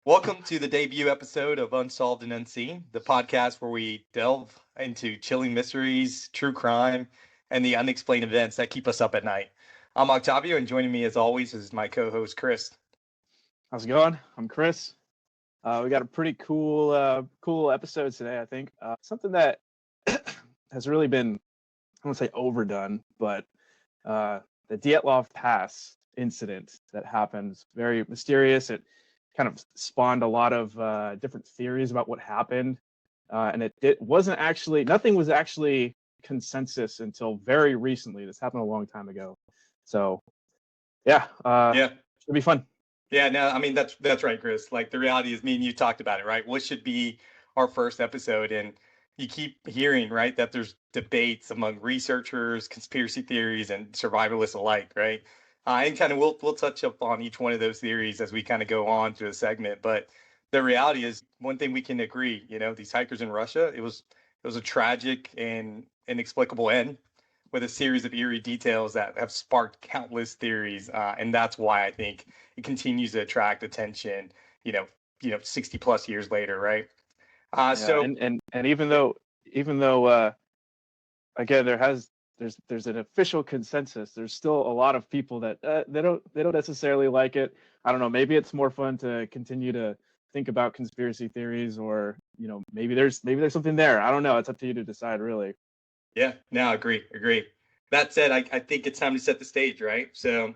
Welcome to the debut episode of Unsolved and Unseen, the podcast where we delve into chilling mysteries, true crime, and the unexplained events that keep us up at night. I'm Octavio, and joining me as always is my co-host Chris. How's it going? I'm Chris. We got a pretty cool episode today. I think something that has really been, I don't want to say overdone, but the Dyatlov Pass incident that happened, very mysterious. It kind of spawned a lot of different theories about what happened, and it wasn't actually, nothing was actually consensus until very recently. This happened a long time ago. So yeah, Yeah, should be fun. yeah. No, I mean that's right, Chris. Like the reality is, me and you talked about it, right? What should be our first episode, and you keep hearing, right, that there's debates among researchers, conspiracy theories, and survivalists alike, right? And kind of we'll touch up on each one of those theories as we kind of go on through the segment. But the reality is, one thing we can agree, these hikers in Russia, it was a tragic and inexplicable end with a series of eerie details that have sparked countless theories, and that's why I think it continues to attract attention. You know, 60 plus years later, right? Yeah, So and even though again there's an official consensus, there's still a lot of people that they don't necessarily like it. I don't know, maybe it's more fun to continue to think about conspiracy theories, or maybe there's something there. I don't know, it's up to you to decide, really. yeah, no, agree. That said, I think it's time to set the stage, right? So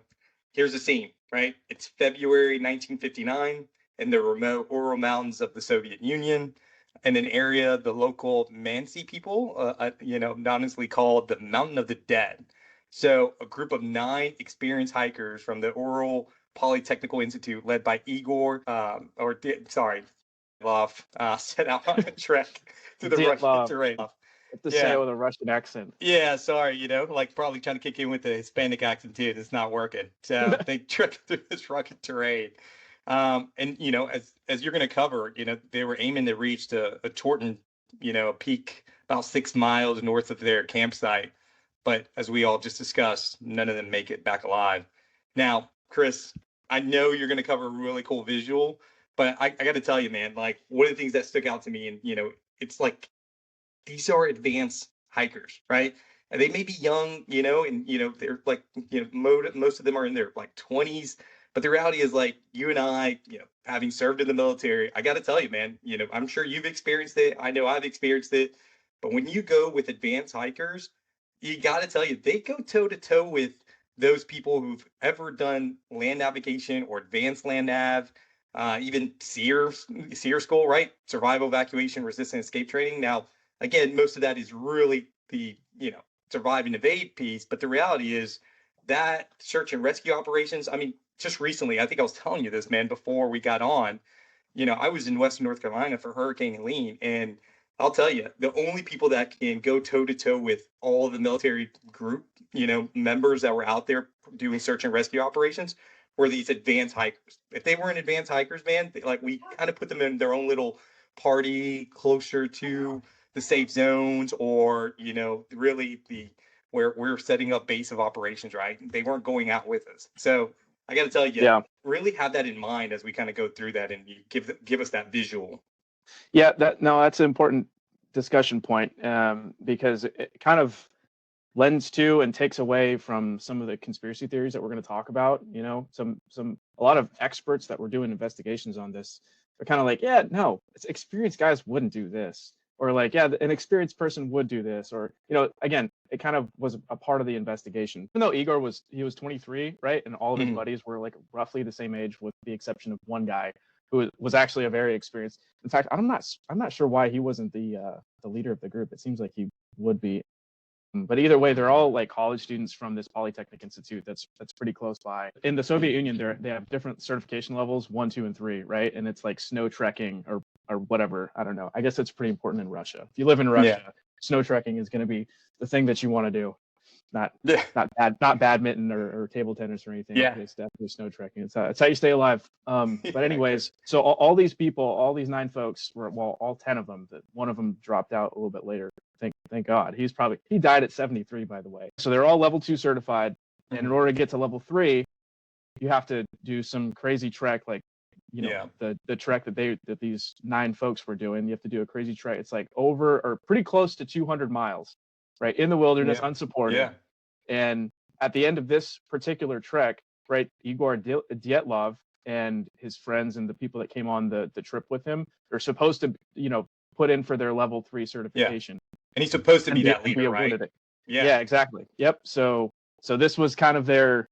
here's the scene, right? It's February 1959 in the remote Ural Mountains of the Soviet Union, in an area the local Mansi people, honestly called the Mountain of the Dead. So a group of 9 experienced hikers from the Ural Polytechnical Institute, led by Igor, Dyatlov, set out on a trek through the Russian Dyatlov, terrain. have to say Yeah, it with a Russian accent. yeah, sorry, like probably trying to kick in with the Hispanic accent too. It's not working. So they trek through this rugged terrain. And as you're going to cover, they were aiming to reach a Torton, a peak about 6 miles north of their campsite. But as we all just discussed, none of them make it back alive. Now, Chris, I know you're going to cover a really cool visual, but I got to tell you, man, like one of the things that stuck out to me, and it's like these are advanced hikers, right? And they may be young, and they're like, most of them are in their like 20s. But the reality is, like you and I, having served in the military, I got to tell you, man, I'm sure you've experienced it. I know I've experienced it. But when you go with advanced hikers, you got to tell you, they go toe to toe with those people who've ever done land navigation or advanced land nav, even SEER school, right? Survival, evacuation, resistant escape training. Now, again, most of that is really the survive and evade piece, but the reality is that search and rescue operations. I mean, just recently, I think I was telling you this, man, before we got on. I was in Western North Carolina for Hurricane Helene, and I'll tell you, the only people that can go toe to toe with all the military group, members that were out there doing search and rescue operations were these advanced hikers. If they weren't advanced hikers, man, like we kind of put them in their own little party closer to the safe zones, or really the where we're setting up base of operations, right? They weren't going out with us. So I got to tell you, Yeah. really have that in mind as we kind of go through that, and you give us that visual. Yeah, that's an important discussion point, because it kind of lends to and takes away from some of the conspiracy theories that we're going to talk about. A lot of experts that were doing investigations on this are kind of like, yeah, no, it's experienced guys wouldn't do this, or like, yeah, an experienced person would do this, or again, it kind of was a part of the investigation. Even though Igor was 23, right, and all of his Mhm. buddies were like roughly the same age, with the exception of one guy who was actually a very experienced. In fact, I'm not sure why he wasn't the leader of the group. It seems like he would be. But either way, they're all like college students from this Polytechnic Institute that's pretty close by. In the Soviet Union, they have different certification levels, 1, 2, and 3, right? And it's like snow trekking or whatever. I don't know. I guess it's pretty important in Russia. If you live in Yeah. Russia, snow trekking is going to be the thing that you want to do. Not Yeah. not badminton or table tennis or anything. Yeah. It's definitely snow trekking. It's how you stay alive. But anyways, so all these people, all these 9 folks were, well, all 10 of them. That one of them dropped out a little bit later. Thank God. He died at 73, by the way. So they're all level 2 certified, and in order to get to level 3, you have to do some crazy trek, like Yeah. the trek that these 9 folks were doing. You have to do a crazy trek. It's like over or pretty close to 200 miles, right, in the wilderness, Yeah. unsupported. Yeah. And at the end of this particular trek, right, Igor Dyatlov and his friends and the people that came on the trip with him are supposed to, put in for their level 3 certification. And he's supposed to be that be leader, right? awarded it. Yeah, exactly. Yep. So this was kind of their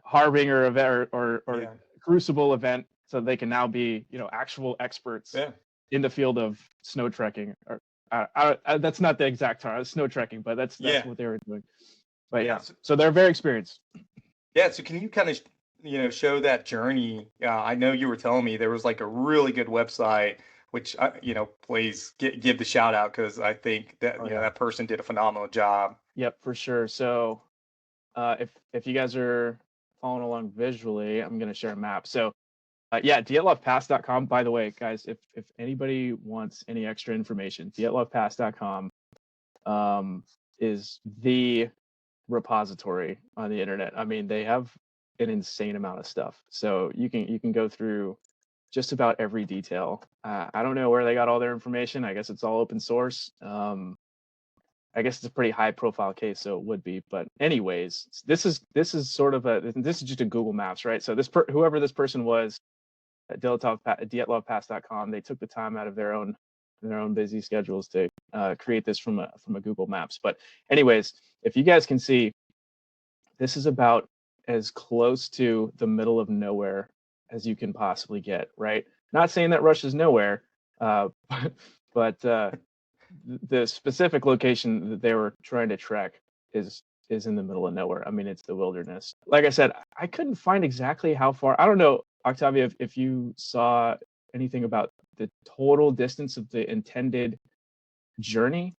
harbinger event or crucible event, so they can now be actual experts in the field of snow trekking. Or that's not the exact term, snow trekking, but that's what they were doing. But so they're very experienced. Yeah. So can you kind of show that journey? I know you were telling me there was like a really good website, which please give the shout out, because I think that that person did a phenomenal job. Yep, for sure. So if you guys are following along visually, I'm going to share a map. So dyatlovpass.com. By the way, guys, if anybody wants any extra information, dyatlovpass.com is the repository on the internet. I mean, they have an insane amount of stuff. So you can go through just about every detail. I don't know where they got all their information. I guess it's all open source. I guess it's a pretty high profile case, so it would be. But anyways, this is sort of this is just a Google Maps, right? So whoever this person was at dyatlovpass.com, they took the time out of their own busy schedules to create this from a Google Maps. But anyways, if you guys can see, this is about as close to the middle of nowhere as you can possibly get, right? Not saying that Russia's nowhere, but the specific location that they were trying to trek is in the middle of nowhere. I mean, it's the wilderness. Like I said, I couldn't find exactly how far. I don't know, Octavio, if you saw anything about the total distance of the intended journey.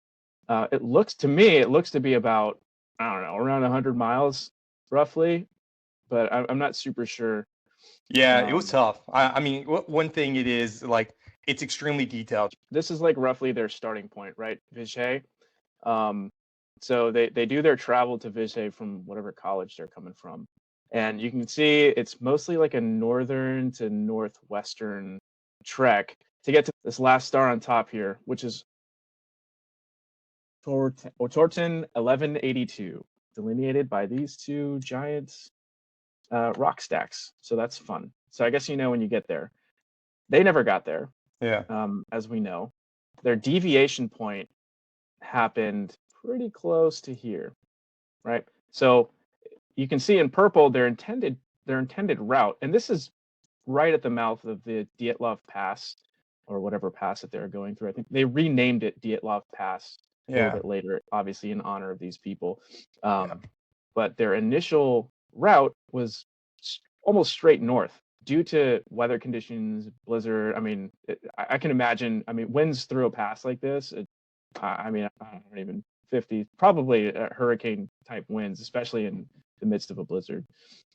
It looks to be about, I don't know, around 100 miles roughly, but I'm not super sure. Yeah, it was tough. I mean, one thing it is, like, it's extremely detailed. This is like roughly their starting point, right? Vishay. So they do their travel to Vishay from whatever college they're coming from. And you can see it's mostly like a northern to northwestern trek to get to this last star on top here, which is Torten 1182, delineated by these 2 giant rock stacks. So that's fun. So I guess when you get there. They never got there. Yeah. As we know, their deviation point happened pretty close to here, right? So you can see in purple their intended route, and this is right at the mouth of the Dyatlov Pass, or whatever pass that they're going through. I think they renamed it Dyatlov Pass a little bit later, obviously in honor of these people. But their initial route was almost straight north. Due to weather conditions, blizzard, I mean, I can imagine, winds through a pass like this, I don't even 50, probably hurricane type winds, especially in the midst of a blizzard.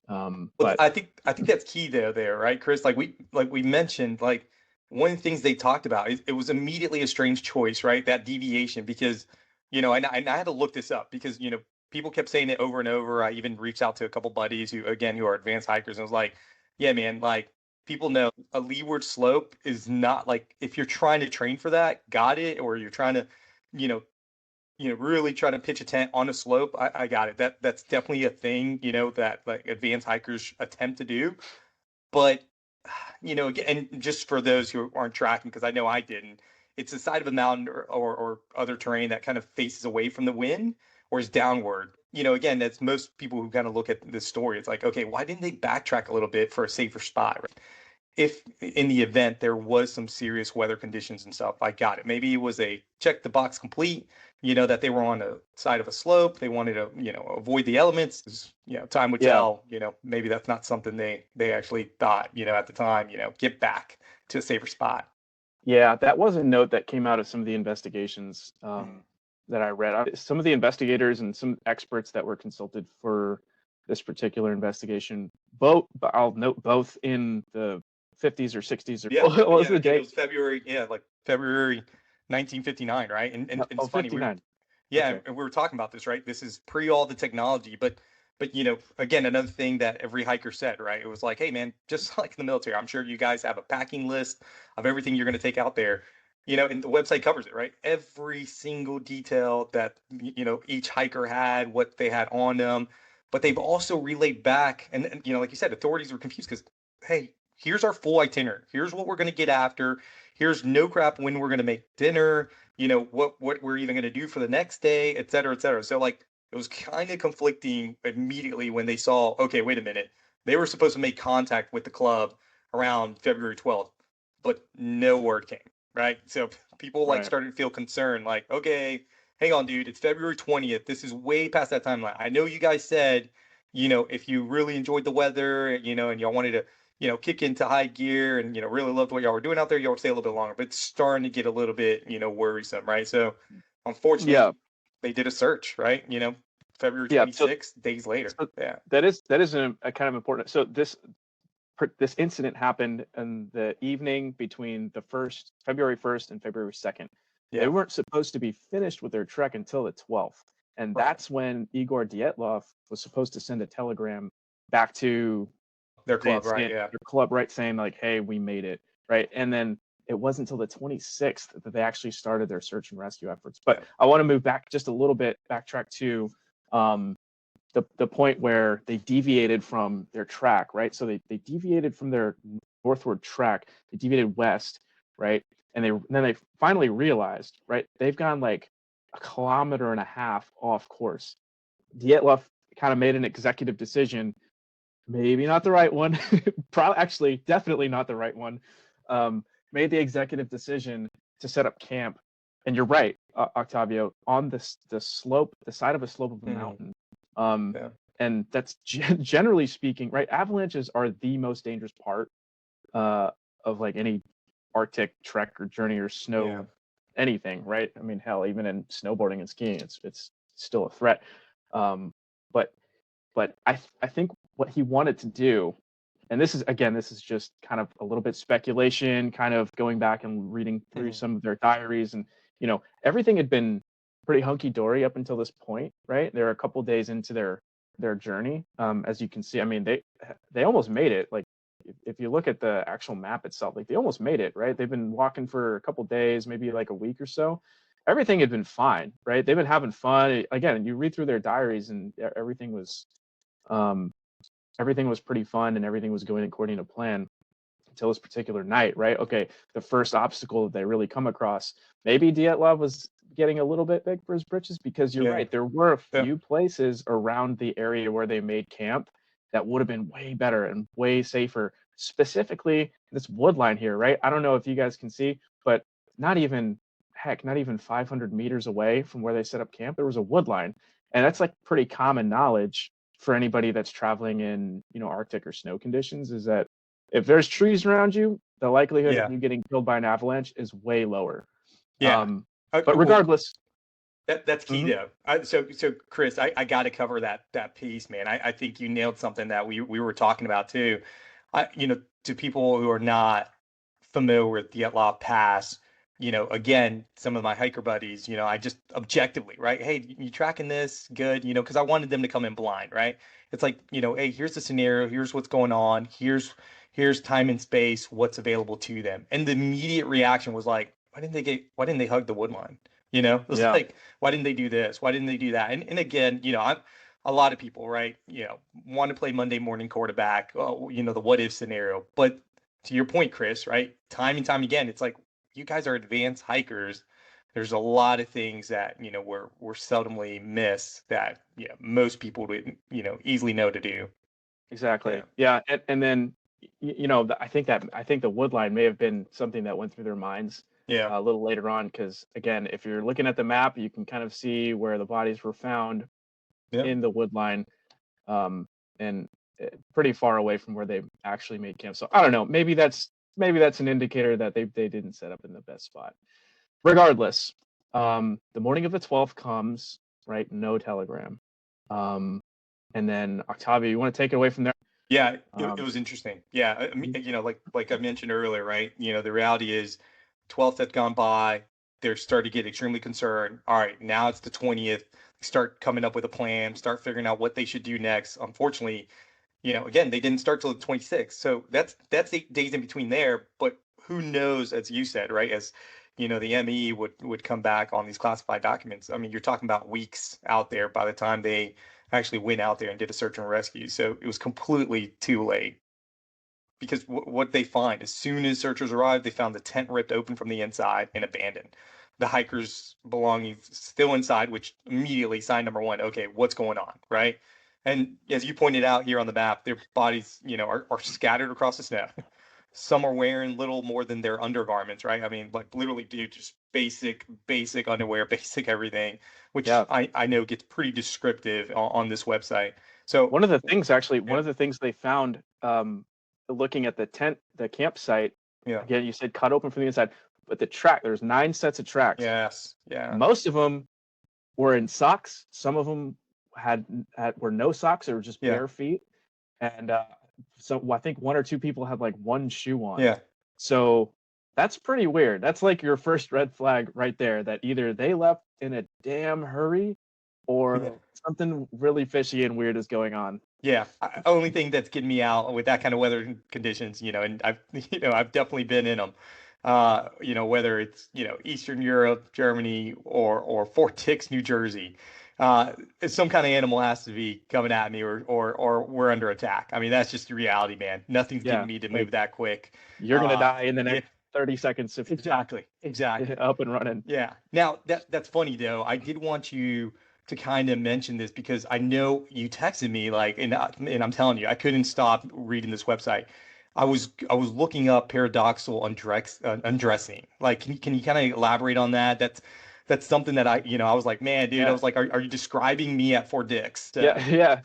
But I think that's key though there, right, Chris? Like we mentioned, like, one of the things they talked about, it was immediately a strange choice, right? That deviation, because, and I had to look this up because, people kept saying it over and over. I even reached out to a couple buddies who are advanced hikers, and was like, yeah, man, like, people know a leeward slope is not, like, if you're trying to train for that, got it, or you're trying to, really try to pitch a tent on a slope, I got it. That's definitely a thing, that, like, advanced hikers attempt to do. But, again, and just for those who aren't tracking, because I know I didn't, it's the side of a mountain or other terrain that kind of faces away from the wind or is downward. Again, that's most people who kind of look at this story. It's like, okay, why didn't they backtrack a little bit for a safer spot? Right? If in the event there was some serious weather conditions and stuff, I got it. Maybe it was a check the box complete, that they were on the side of a slope. They wanted to, avoid the elements. Time would tell, maybe that's not something they actually thought, at the time, get back to a safer spot. Yeah, that was a note that came out of some of the investigations that I read. Some of the investigators and some experts that were consulted for this particular investigation, I'll note both in the 50s or 60s, or what was the date? It was February 1959, right? And it's funny. 59. And we were talking about this, right? This is pre all the technology, but But, again, another thing that every hiker said, right? It was like, hey, man, just like in the military, I'm sure you guys have a packing list of everything you're going to take out there, and the website covers it, right? Every single detail that, each hiker had, what they had on them. But they've also relayed back, and like you said, authorities were confused because, hey, here's our full itinerary. Here's what we're going to get after. Here's no crap when we're going to make dinner, what we're even going to do for the next day, et cetera, et cetera. So, like, it was kind of conflicting immediately when they saw, okay, wait a minute. They were supposed to make contact with the club around February 12th, but no word came, right? So people like Right. started to feel concerned, like, okay, hang on, dude, it's February 20th. This is way past that timeline. I know you guys said, if you really enjoyed the weather, and y'all wanted to, kick into high gear and, really loved what y'all were doing out there, y'all would stay a little bit longer, but it's starting to get a little bit, worrisome, right? So unfortunately, Yeah. they did a search, right? February Yeah. So 26th, days later. Yeah. that is a kind of important. So this incident happened in the evening between the February 1st and February 2nd. They Yeah. weren't supposed to be finished with their trek until the 12th. And Right. that's when Igor Dyatlov was supposed to send a telegram back to Their club, right? Yeah. their club, right, saying like, hey, we made it, right? And then it wasn't until the 26th that they actually started their search and rescue efforts. But Yeah. I want to move back just a little bit, backtrack to the point where they deviated from their track, right? So they deviated from their northward track, they deviated west, right? And then they finally realized, right, they've gone like 1.5 kilometers off course. Dyatlov kind of made an executive decision, maybe not the right one, probably actually definitely not the right one. Made the executive decision to set up camp. And you're right, Octavio, on the slope, the side of a slope of a mountain. Yeah. And that's generally speaking, right? Avalanches are the most dangerous part of like any Arctic trek or journey or snow, anything, right? I mean, hell, even in snowboarding and skiing, it's still a threat. But I think what he wanted to do, and this is just kind of a little bit speculation, kind of going back and reading through some of their diaries, and everything had been pretty hunky dory up until this point, right? They're a couple days into their journey. As you can see, I mean, they almost made it. Like if you look at the actual map itself, like they almost made it, right? They've been walking for a couple days, maybe like a week or so. Everything had been fine, right? They've been having fun. Again, you read through their diaries, and everything was pretty fun, and everything was going according to plan until this particular night, right? Okay, the first obstacle that they really come across, maybe Dyatlov was getting a little bit big for his britches, because you're right, there were a few places around the area where they made camp that would have been way better and way safer, specifically this wood line here, right? I don't know if you guys can see, but not even 500 meters away from where they set up camp, there was a wood line. And that's like pretty common knowledge for anybody that's traveling in, Arctic or snow conditions, is that if there's trees around you, the likelihood of you getting killed by an avalanche is way lower. Yeah. But regardless, that's key though. So Chris, I got to cover that piece, man. I think you nailed something that we were talking about too. To people who are not familiar with the Dyatlov Pass, again, some of my hiker buddies, I just objectively, right? Hey, you tracking this? Good, because I wanted them to come in blind, right? It's like, hey, here's the scenario, here's what's going on, here's time and space, what's available to them. And the immediate reaction was like, why didn't they hug the wood line? It was like, why didn't they do this? Why didn't they do that? And again, I'm a lot of people, right? Want to play Monday morning quarterback, the what if scenario. But to your point, Chris, right? Time and time again, it's like, you guys are advanced hikers. There's a lot of things that, we're seldomly miss that, most people would, easily know to do. Exactly. Yeah. And then, I think the wood line may have been something that went through their minds a little later on, because again, if you're looking at the map, you can kind of see where the bodies were found in the wood line, and pretty far away from where they actually made camp. So I don't know, maybe that's an indicator that they didn't set up in the best spot. Regardless, the morning of the 12th comes, right? No telegram. And then Octavio, you want to take it away from there? Yeah, it was interesting. Yeah, I mean, like I mentioned earlier, right? The reality is 12th had gone by. they're starting to get extremely concerned. All right, now it's the 20th. Start coming up with a plan, start figuring out what they should do next. Unfortunately, again, they didn't start till the 26th. So that's 8 days in between there. But who knows, as you said, right? As the ME would come back on these classified documents. I mean, you're talking about weeks out there by the time they actually went out there and did a search and rescue. So it was completely too late. Because what they find, as soon as searchers arrived, they found the tent ripped open from the inside and abandoned. The hikers' belongings still inside, which immediately sign number one. Okay, what's going on, right? And as you pointed out here on the map, their bodies, are scattered across the snow. Some are wearing little more than their undergarments, right? I mean, like literally, dude, just basic underwear, basic everything, which I know gets pretty descriptive on this website. So one of the things they found, looking at the campsite, again, you said cut open from the inside, but there's 9 sets of tracks. Yes, yeah. Most of them were in socks. Some of them were no socks, or just bare feet, and so I think 1 or 2 people had like 1 shoe on. Yeah. So that's pretty weird. That's like your first red flag right there, that either they left in a damn hurry or something really fishy and weird is going on. Yeah. Only thing that's getting me out with that kind of weather conditions, and I've definitely been in them. Whether it's, Eastern Europe, Germany, or Fort Dix, New Jersey. Some kind of animal has to be coming at me, or we're under attack. I mean, that's just the reality, man. Nothing's getting me to move that quick. You're gonna die in the next 30 seconds if exactly up and running. Yeah. Now that's funny though. I did want you to kind of mention this because I know you texted me and I'm telling you, I couldn't stop reading this website. I was looking up paradoxical undressing. Like, can you kind of elaborate on that? That's something that I was like, man, dude, I was like, are you describing me at Fort Dix? Yeah.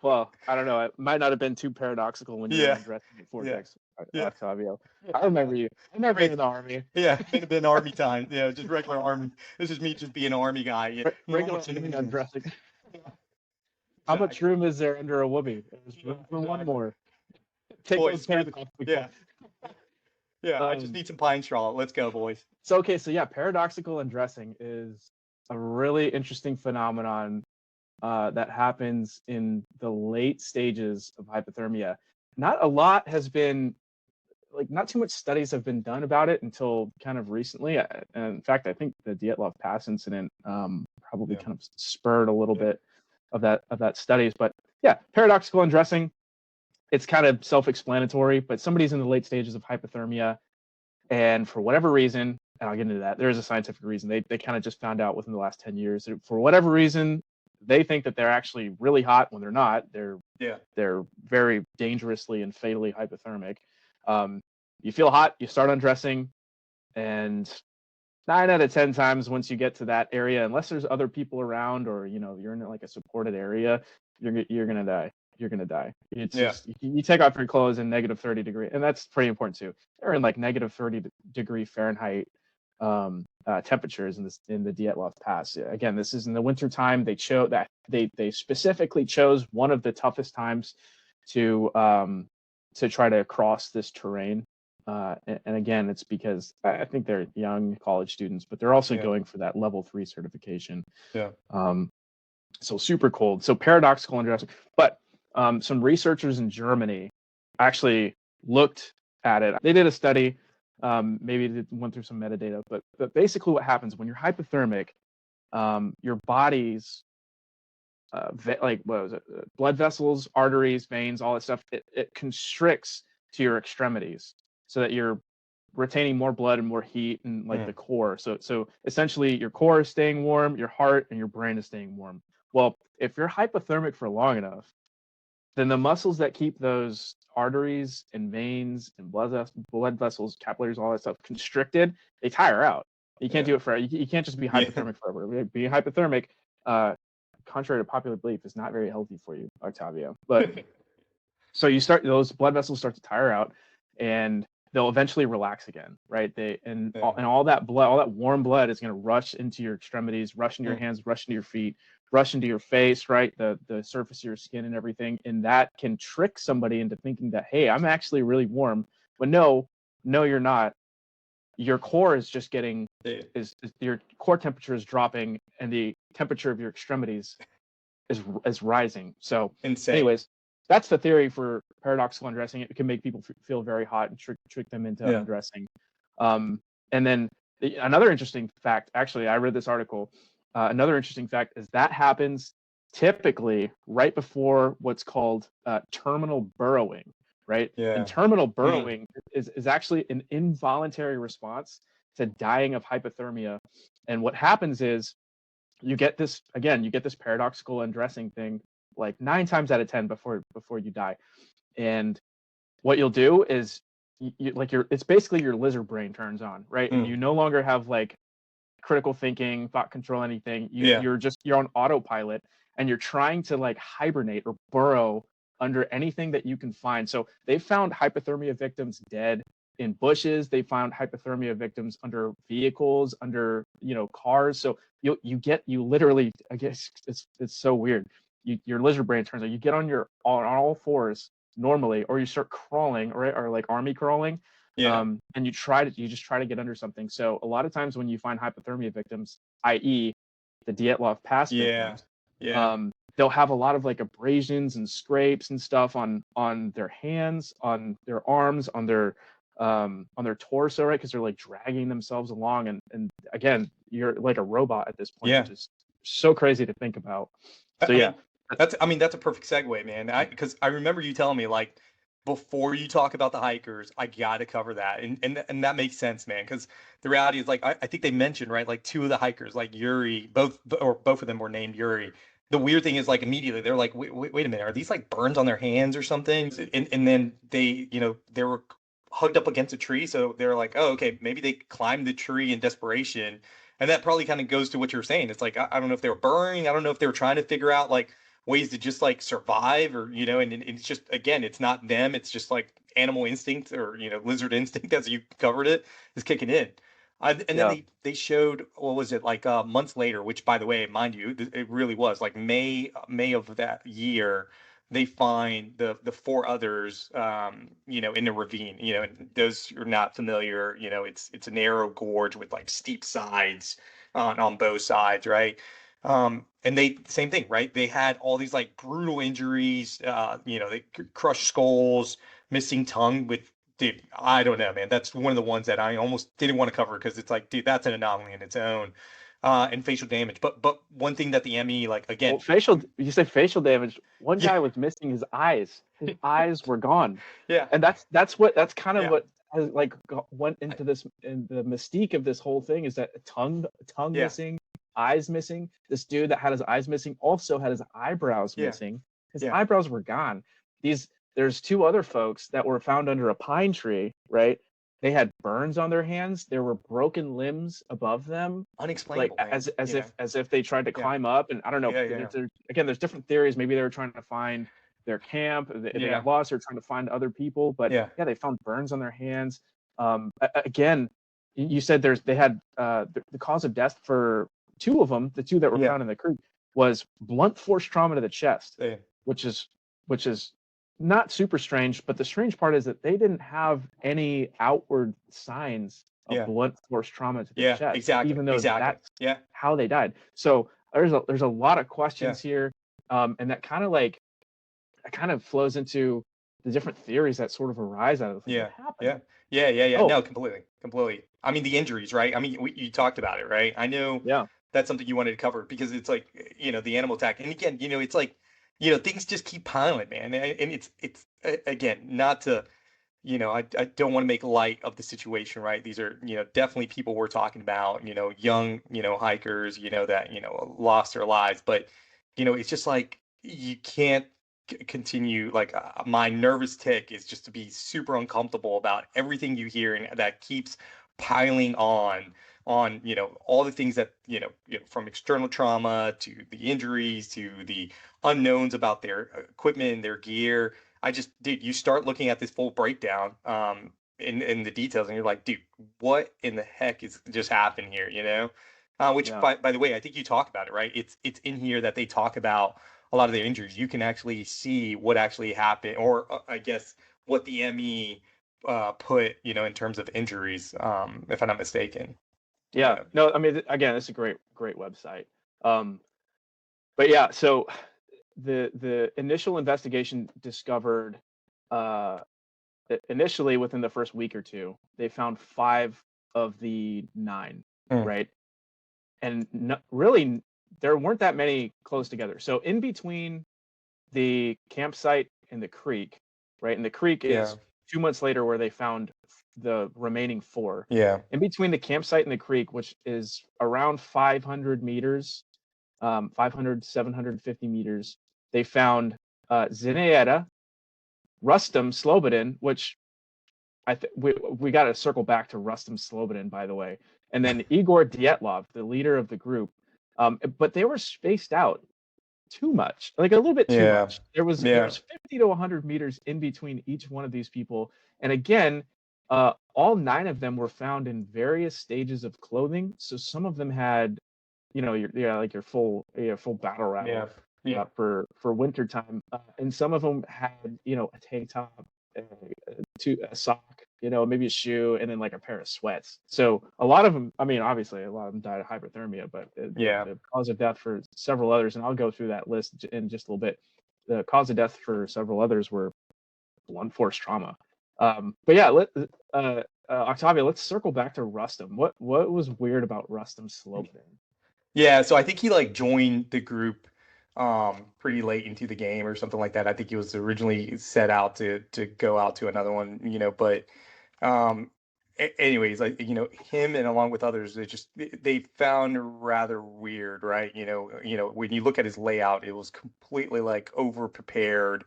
Well, I don't know. It might not have been too paradoxical when you were undressing at Fort Dix, Octavio. I remember you. I never been in the army. Yeah, it been army time. Just regular army. This is me just being an army guy. Regular undressing. How much room is there under a whoopee? There's room for one more. Take those pants off. Yeah, I just need some pine straw. Let's go, boys. So paradoxical undressing is a really interesting phenomenon that happens in the late stages of hypothermia. Not too much studies have been done about it until kind of recently. And in fact, I think the Dyatlov Pass incident probably kind of spurred a little bit of that studies. But paradoxical undressing, it's kind of self-explanatory, but somebody's in the late stages of hypothermia, and for whatever reason, and I'll get into that, there is a scientific reason. They kind of just found out within the last 10 years that for whatever reason, they think that they're actually really hot when they're not. They're very dangerously and fatally hypothermic. You feel hot, you start undressing, and 9 out of 10 times once you get to that area, unless there's other people around or you're in like a supported area, you're gonna die. You're gonna die. It's just, you take off your clothes in negative 30 degree, and that's pretty important too. They're in like negative 30 degree Fahrenheit temperatures in the Dyatlov Pass. Again, this is in the winter time. They specifically chose one of the toughest times to try to cross this terrain. And again, it's because I think they're young college students, but they're also going for that level 3 certification. So super cold. So paradoxical undressing, but some researchers in Germany actually looked at it. They did a study, maybe they went through some metadata, but basically what happens when you're hypothermic, your body's blood vessels, arteries, veins, all that stuff, it constricts to your extremities so that you're retaining more blood and more heat and the core. So essentially your core is staying warm, your heart and your brain is staying warm. Well, if you're hypothermic for long enough, then the muscles that keep those arteries and veins and blood vessels, capillaries, all that stuff constricted, they tire out. You can't do it forever. You can't just be hypothermic forever. Being hypothermic, contrary to popular belief, is not very healthy for you, Octavio. But so those blood vessels start to tire out, and they'll eventually relax again, right? All that blood, all that warm blood is going to rush into your extremities, rush into your hands, rush into your feet, rush into your face, right? The surface of your skin and everything. And that can trick somebody into thinking that, hey, I'm actually really warm. But no, you're not. your core is just getting Dude. is your core temperature is dropping, and the temperature of your extremities is rising. So, Insane. anyways, that's the theory for paradoxical undressing. It can make people feel very hot and trick them into undressing. And then another interesting fact, actually, I read this article. Another interesting fact is that happens typically right before what's called terminal burrowing, right? Yeah. And terminal burrowing is actually an involuntary response to dying of hypothermia. And what happens is you get this paradoxical undressing thing like 9 times out of 10 before you die. And what you'll do is it's basically your lizard brain turns on, right? And you no longer have like critical thinking, thought control, anything. You're on autopilot, and you're trying to like hibernate or burrow under anything that you can find. So they found hypothermia victims dead in bushes. They found hypothermia victims under vehicles, under cars. So you literally, I guess it's so weird. Your lizard brain turns on. You get on all fours normally, or you start crawling, or like army crawling. And you just try to get under something. So a lot of times when you find hypothermia victims, i.e. the Dyatlov Pass victims, they'll have a lot of like abrasions and scrapes and stuff on their hands, on their arms, on their torso, right? Because they're like dragging themselves along, and again, you're like a robot at this point, which is so crazy to think about. So that's a perfect segue, man. Because I remember you telling me like, before you talk about the hikers, I got to cover that. And that makes sense, man. Because the reality is, like, I think they mentioned, right, like 2 of the hikers, like Yuri, both of them were named Yuri. The weird thing is, like, immediately they're like, wait a minute, are these like burns on their hands or something? And then they, they were hugged up against a tree. So they're like, oh, okay, maybe they climbed the tree in desperation. And that probably kind of goes to what you're saying. It's like, I don't know if they were burning. I don't know if they were trying to figure out, like, ways to just like survive, or and it's just, again, it's not them, it's just like animal instinct, or lizard instinct, as you covered it, is kicking in. And then they showed, what was it, like months later, which, by the way, mind you, it really was like May of that year, they find the 4 others in the ravine. And those who are not familiar, it's a narrow gorge with like steep sides on both sides, right? And they, same thing, right? They had all these like brutal injuries, they crushed skulls, missing tongue. Dude, I don't know, man. That's one of the ones that I almost didn't want to cover, because it's like, dude, that's an anomaly in its own. And facial damage. But one thing that the ME, like, again, you say facial damage. One guy was missing his eyes. His eyes were gone. Yeah. And that's kind of what has like went into this, and the mystique of this whole thing is that tongue missing, eyes missing. This dude that had his eyes missing also had his eyebrows missing. His eyebrows were gone. There's 2 other folks that were found under a pine tree, right? They had burns on their hands. There were broken limbs above them, unexplainable, like as if they tried to climb up. And I don't know. Again, there's different theories. Maybe they were trying to find their camp. They got lost. They're trying to find other people. But they found burns on their hands. Again, you said they had the cause of death for 2 of them. The 2 that were found in the creek was blunt force trauma to the chest, which is not super strange. But the strange part is that they didn't have any outward signs of blunt force trauma to the chest. Exactly. Even though that's how they died. So there's a lot of questions here, and that kind of flows into the different theories that sort of arise out of the thing that happened. No, completely. I mean, the injuries, right? I mean, you talked about it, right? I know that's something you wanted to cover, because it's like, the animal attack. And again, it's like, things just keep piling, man. And it's again, not to, I don't want to make light of the situation, right? These are, definitely people we're talking about, young, hikers, that, lost their lives. But, it's just like, you can't continue. Like, my nervous tick is just to be super uncomfortable about everything you hear, and that keeps piling on all the things that from external trauma to the injuries to the unknowns about their equipment and their gear. Dude, you start looking at this full breakdown in the details, and you're like, dude, what in the heck is just happened here? Which by the way, I think you talk about it, right? It's in here that they talk about a lot of their injuries. You can actually see what actually happened, or I guess what the ME put, in terms of injuries, if I'm not mistaken. Yeah. No, I mean, again, it's a great website. Um, but yeah, so the initial investigation discovered, uh, initially within the first week or two, they found 5 of the 9, Mm, right? And really, there weren't that many close together. So in between the campsite and the creek, right? And the creek yeah, is 2 months later where they found the remaining 4. yeah, In between the campsite and the creek, which is around 500 meters, 500, 750 meters, they found Zinayeta, Rustam Slobodin, which we got to circle back to Rustam Slobodin, by the way, and then Igor Dyatlov, the leader of the group. But they were spaced out too much, like a little bit too yeah, much. There was 50 to 100 meters in between each one of these people, and again, all 9 of them were found in various stages of clothing. So some of them had, like your full battle yeah, rattle yeah, for winter time, and some of them had, a tank top, uh, a sock, maybe a shoe, and then like a pair of sweats. So a lot of them, I mean, obviously a lot of them died of hypothermia, but yeah, the cause of death for several others, and I'll go through that list in just a little bit. The cause of death for several others were blunt force trauma. But yeah, Octavia, let's circle back to Rustam. What was weird about Rustam Slobodin? yeah. So I think he like joined the group pretty late into the game or something like that. I think he was originally set out to go out to another one, but um anyways, like him and along with others, they found rather weird, right? When you look at his layout, it was completely like over prepared.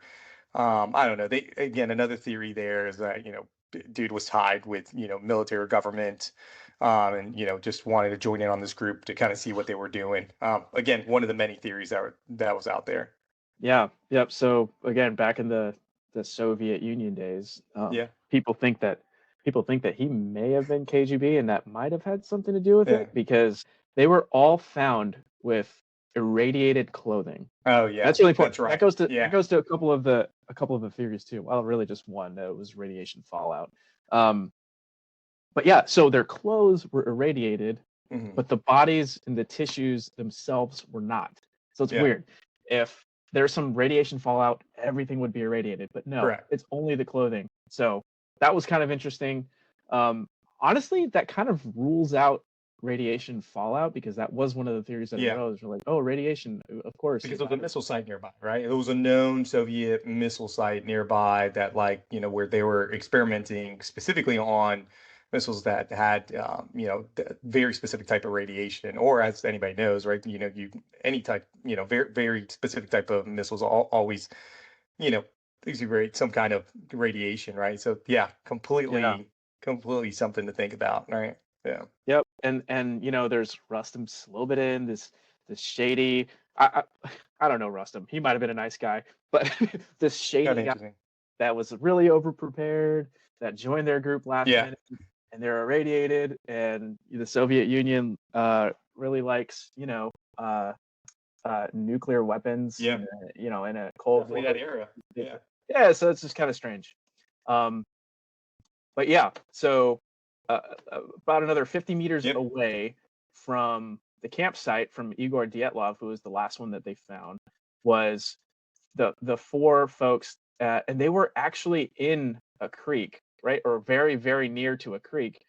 I don't know. They again, another theory there is that dude was tied with military or government, and just wanted to join in on this group to kind of see what they were doing. Again, one of the many theories that was out there. Yeah, yep. So again, back in the Soviet Union days, Yeah, people think that he may have been KGB, and that might have had something to do with yeah. it because they were all found with irradiated clothing. Oh yeah, That's really important. that's That right. goes to Yeah, a couple of the theories too. Well, really just one. That it was radiation fallout. Um, but yeah, so their clothes were irradiated, hmm but the bodies and the tissues themselves were not. So it's yeah, weird. If there's some radiation fallout, everything would be irradiated, but no, correct. it's only the clothing. So that was kind of interesting. Um, Honestly, that kind of rules out radiation fallout because that was one of the theories that Yeah. arose. We're like, oh, radiation, of course. Because of the missile site nearby, right? It was a known Soviet missile site nearby that, like, where they were experimenting specifically on missiles that had, very specific type of radiation, or as anybody knows, right? Any type, very, very specific type of missiles always, you know, exuberate some kind of radiation, right? So yeah, Yeah. completely something to think about, right? Yeah. Yep, and there's Rustam Slobodin, this shady. I don't know Rustam. He might have been a nice guy, but this Kind shady of guy interesting. that was really overprepared, that joined their group last Yeah. minute, and they're irradiated, and the Soviet Union really likes nuclear weapons, Yeah. in a Cold Definitely War. that era. Yeah. Yeah, so it's just kind of strange. Um, but yeah, so about another 50 meters Yep. away from the campsite from Igor Dyatlov, who was the last one that they found, was the 4 folks, and they were actually in a creek, right, or very very near to a creek,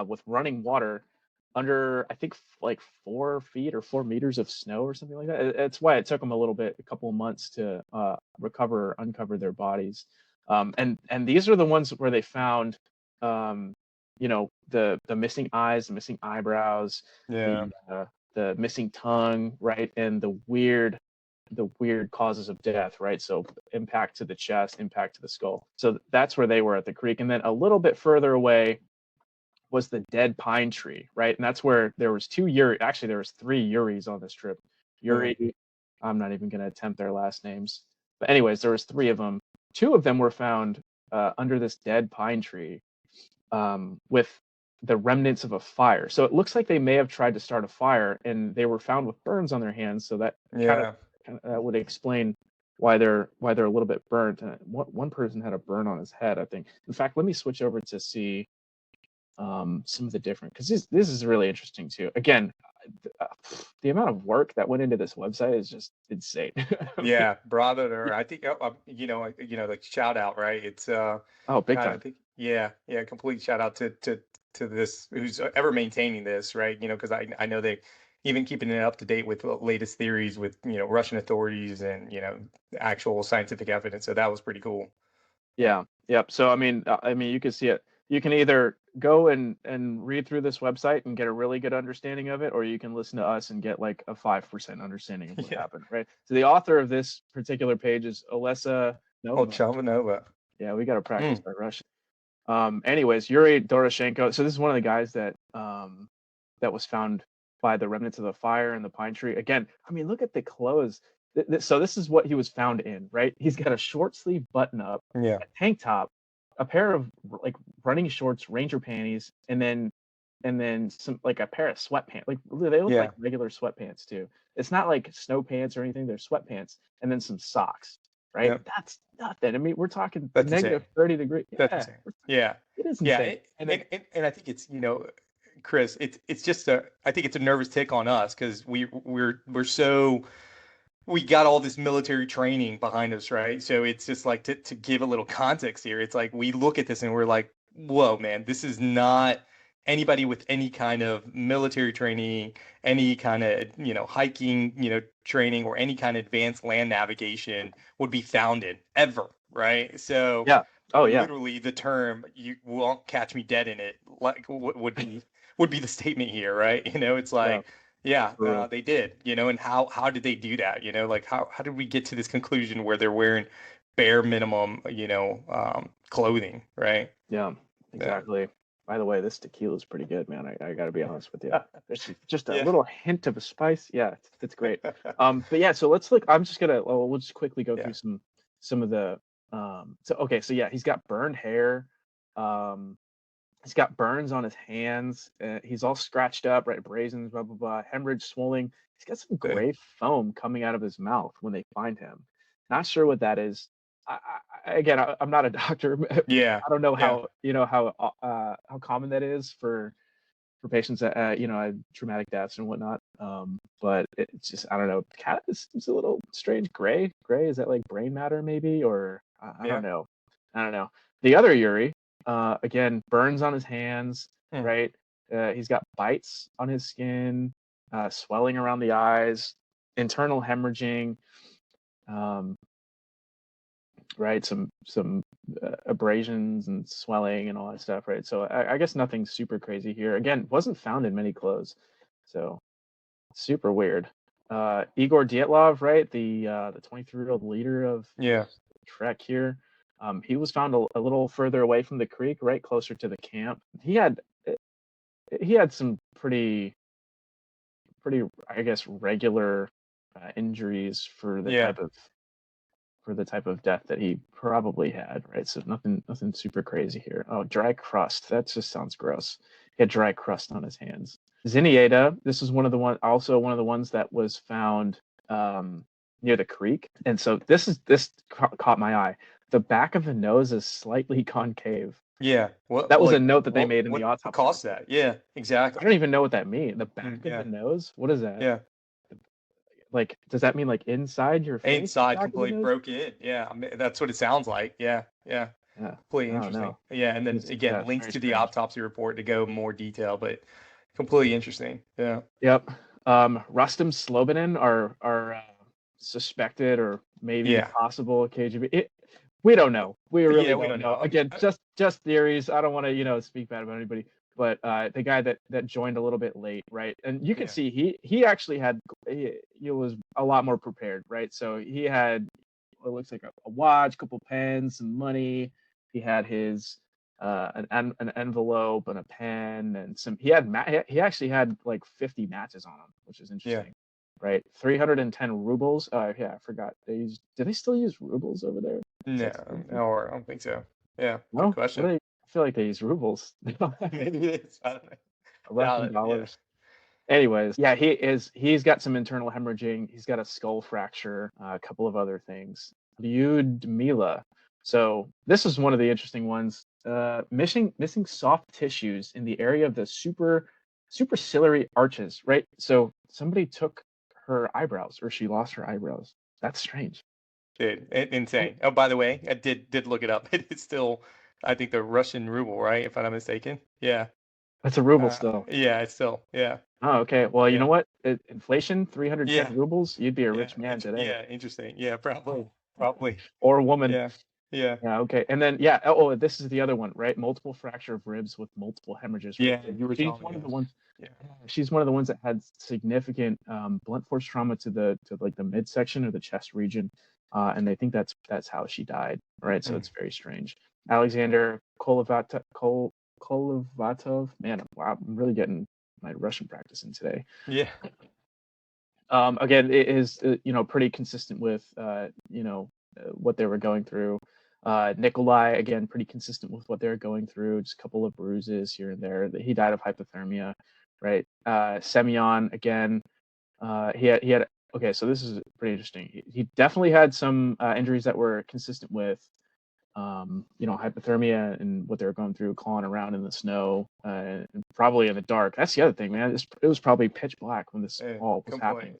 with running water under, I think, like 4 feet or 4 meters of snow or something like that. That's why it took them a couple of months to uncover their bodies. And these are the ones where they found, um, the missing eyes, the missing eyebrows, Yeah. the missing tongue, right, and the weird causes of death, right? So impact to the chest, impact to the skull. So that's where they were at the creek, and then a little bit further away was the dead pine tree, right? And that's where there was 2 Yuri. Actually, there was 3 Yuris on this trip. Mhm. Yuri, I'm not even going to attempt their last names, but anyways, there was 3 of them. 2 of them were found under this dead pine tree, with the remnants of a fire. So it looks like they may have tried to start a fire, and they were found with burns on their hands. So that kind of Yeah. that would explain why they're a little bit burnt. And one person had a burn on his head, I think. In fact, let me switch over to see some of the different, because this is really interesting too. Again, the amount of work that went into this website is just insane. Yeah, brother. Or I think like shout out, right? It's Oh, big God, I time. think yeah, complete shout out to this who's ever maintaining this, right? Because I know they even keeping it up to date with the latest theories with Russian authorities and actual scientific evidence. So that was pretty cool. Yeah. Yep. So I mean, you can see it. You can either go and read through this website and get a really good understanding of it, or you can listen to us and get like a 5% understanding of what Yeah. happened, right? So the author of this particular page is Olesa Nova. Chavanova. Yeah, we got to practice our Russian. Anyways, Yuri Doroshenko. So this is one of the guys that that was found by the remnants of the fire in the pine tree. Again, I mean, look at the clothes. So this is what he was found in, right? He's got a short sleeve button up, Yeah. a tank top, a pair of like running shorts, ranger panties, and then some like a pair of sweatpants. Like they look like regular sweatpants too. It's not like snow pants or anything. They're sweatpants, and then some socks. Right? Yep. That's nothing. I mean, we're talking That's negative insane. 30 degrees. Yeah, That's insane. Yeah. it is insane. And I think it's Chris, it's just I think it's a nervous tick on us because we're so we got all this military training behind us, right? So it's just like to give a little context here. It's like we look at this and we're like, whoa, man, this is not anybody with any kind of military training, any kind of hiking training, or any kind of advanced land navigation would be found in ever, right? So yeah. Oh yeah. Literally the term "you won't catch me dead in it" like would be the statement here, right? It's like they did, and how did they do that? Like how did we get to this conclusion where they're wearing bare minimum clothing, right? Yeah, exactly. By the way, this tequila is pretty good, man. I got to be honest with you. There's just a little hint of a spice. Yeah, it's great. But yeah, so let's look. I'm just gonna. We'll just quickly go through some of the. So yeah, he's got burned hair. He's got burns on his hands. He's all scratched up, right? Abrasions, blah blah blah. Hemorrhage, swelling. He's got some gray foam coming out of his mouth when they find him. Not sure what that is. Again, I'm not a doctor. Yeah. I don't know how how common that is for patients that had traumatic deaths and whatnot. But it's just, I don't know. Kind of it's a little strange. Gray is that like brain matter maybe, or I don't know. The other Yuri, again, burns on his hands, right? He's got bites on his skin, swelling around the eyes, internal hemorrhaging. Right, some abrasions and swelling and all that stuff, right? So I guess nothing super crazy here. Again, wasn't found in many clothes, so super weird. Igor Dyatlov, right, the 23-year-old leader of Trek here, he was found a little further away from the creek, right, closer to the camp. He had some pretty I guess regular injuries for the type of death that he probably had, right? So nothing super crazy here. Oh, dry crust. That just sounds gross. He had dry crust on his hands. Zinnieta, this is one of the ones that was found near the creek. And so this caught my eye. The back of the nose is slightly concave. Yeah. That was a note that they made in the autopsy. What caused that? Yeah, exactly. I don't even know what that means. The back of the nose? What is that? Yeah. Like, does that mean like inside your face? Inside completely broke in. Yeah, I mean, that's what it sounds like. Yeah. Completely interesting. Yeah, and then again, links to the autopsy report to go more detail, but completely interesting. Yeah. Yep. Rustam Slobodin are suspected or maybe possible KGB. We don't know. We really don't know. Again, just theories. I don't want to speak bad about anybody. But the guy that joined a little bit late, right? And you can see he actually he was a lot more prepared, right? So he had what looks like a watch, couple pens, some money. He had his an envelope and a pen and some. He actually had like 50 matches on him, which is interesting, right? 310 rubles. I forgot. Did they still use rubles over there? No, I don't think so. Yeah, no good question. I feel like they use rubles. Maybe it is. I don't know. Russian dollars. Anyways, yeah, he's got some internal hemorrhaging. He's got a skull fracture, a couple of other things. Lyudmila. So this is one of the interesting ones. Missing soft tissues in the area of the superciliary arches, right? So somebody took her eyebrows, or she lost her eyebrows. That's strange. Dude, insane. Oh, by the way, I did look it up. It is still, I think, the Russian ruble, right? If I'm not mistaken. Yeah. That's a ruble still. Yeah, it's still, yeah. Oh, okay. Well, you Yeah. know what? Inflation, 310 Yeah. rubles, you'd be a Yeah. rich man today. Yeah. Interesting. Yeah. Probably. Or a woman. Yeah. Yeah. Yeah, okay. And then yeah, oh, this is the other one, right? Multiple fracture of ribs with multiple hemorrhages. Right? Yeah. You were She's telling one me of the this. ones. Yeah. She's one of the ones that had significant blunt force trauma to like the midsection or the chest region, and they think that's how she died. Right, so it's very strange. Alexander Kolovatov. Man, wow, I'm really getting my Russian practice in today. Yeah. Again, it is pretty consistent with what they were going through. Nikolai, again, pretty consistent with what they were going through. Just a couple of bruises here and there. He died of hypothermia, right? Semyon, again, he had. Okay, so this is pretty interesting. He definitely had some injuries that were consistent with hypothermia and what they were going through, clawing around in the snow, and probably in the dark. That's the other thing, man. It was probably pitch black when this all was happening.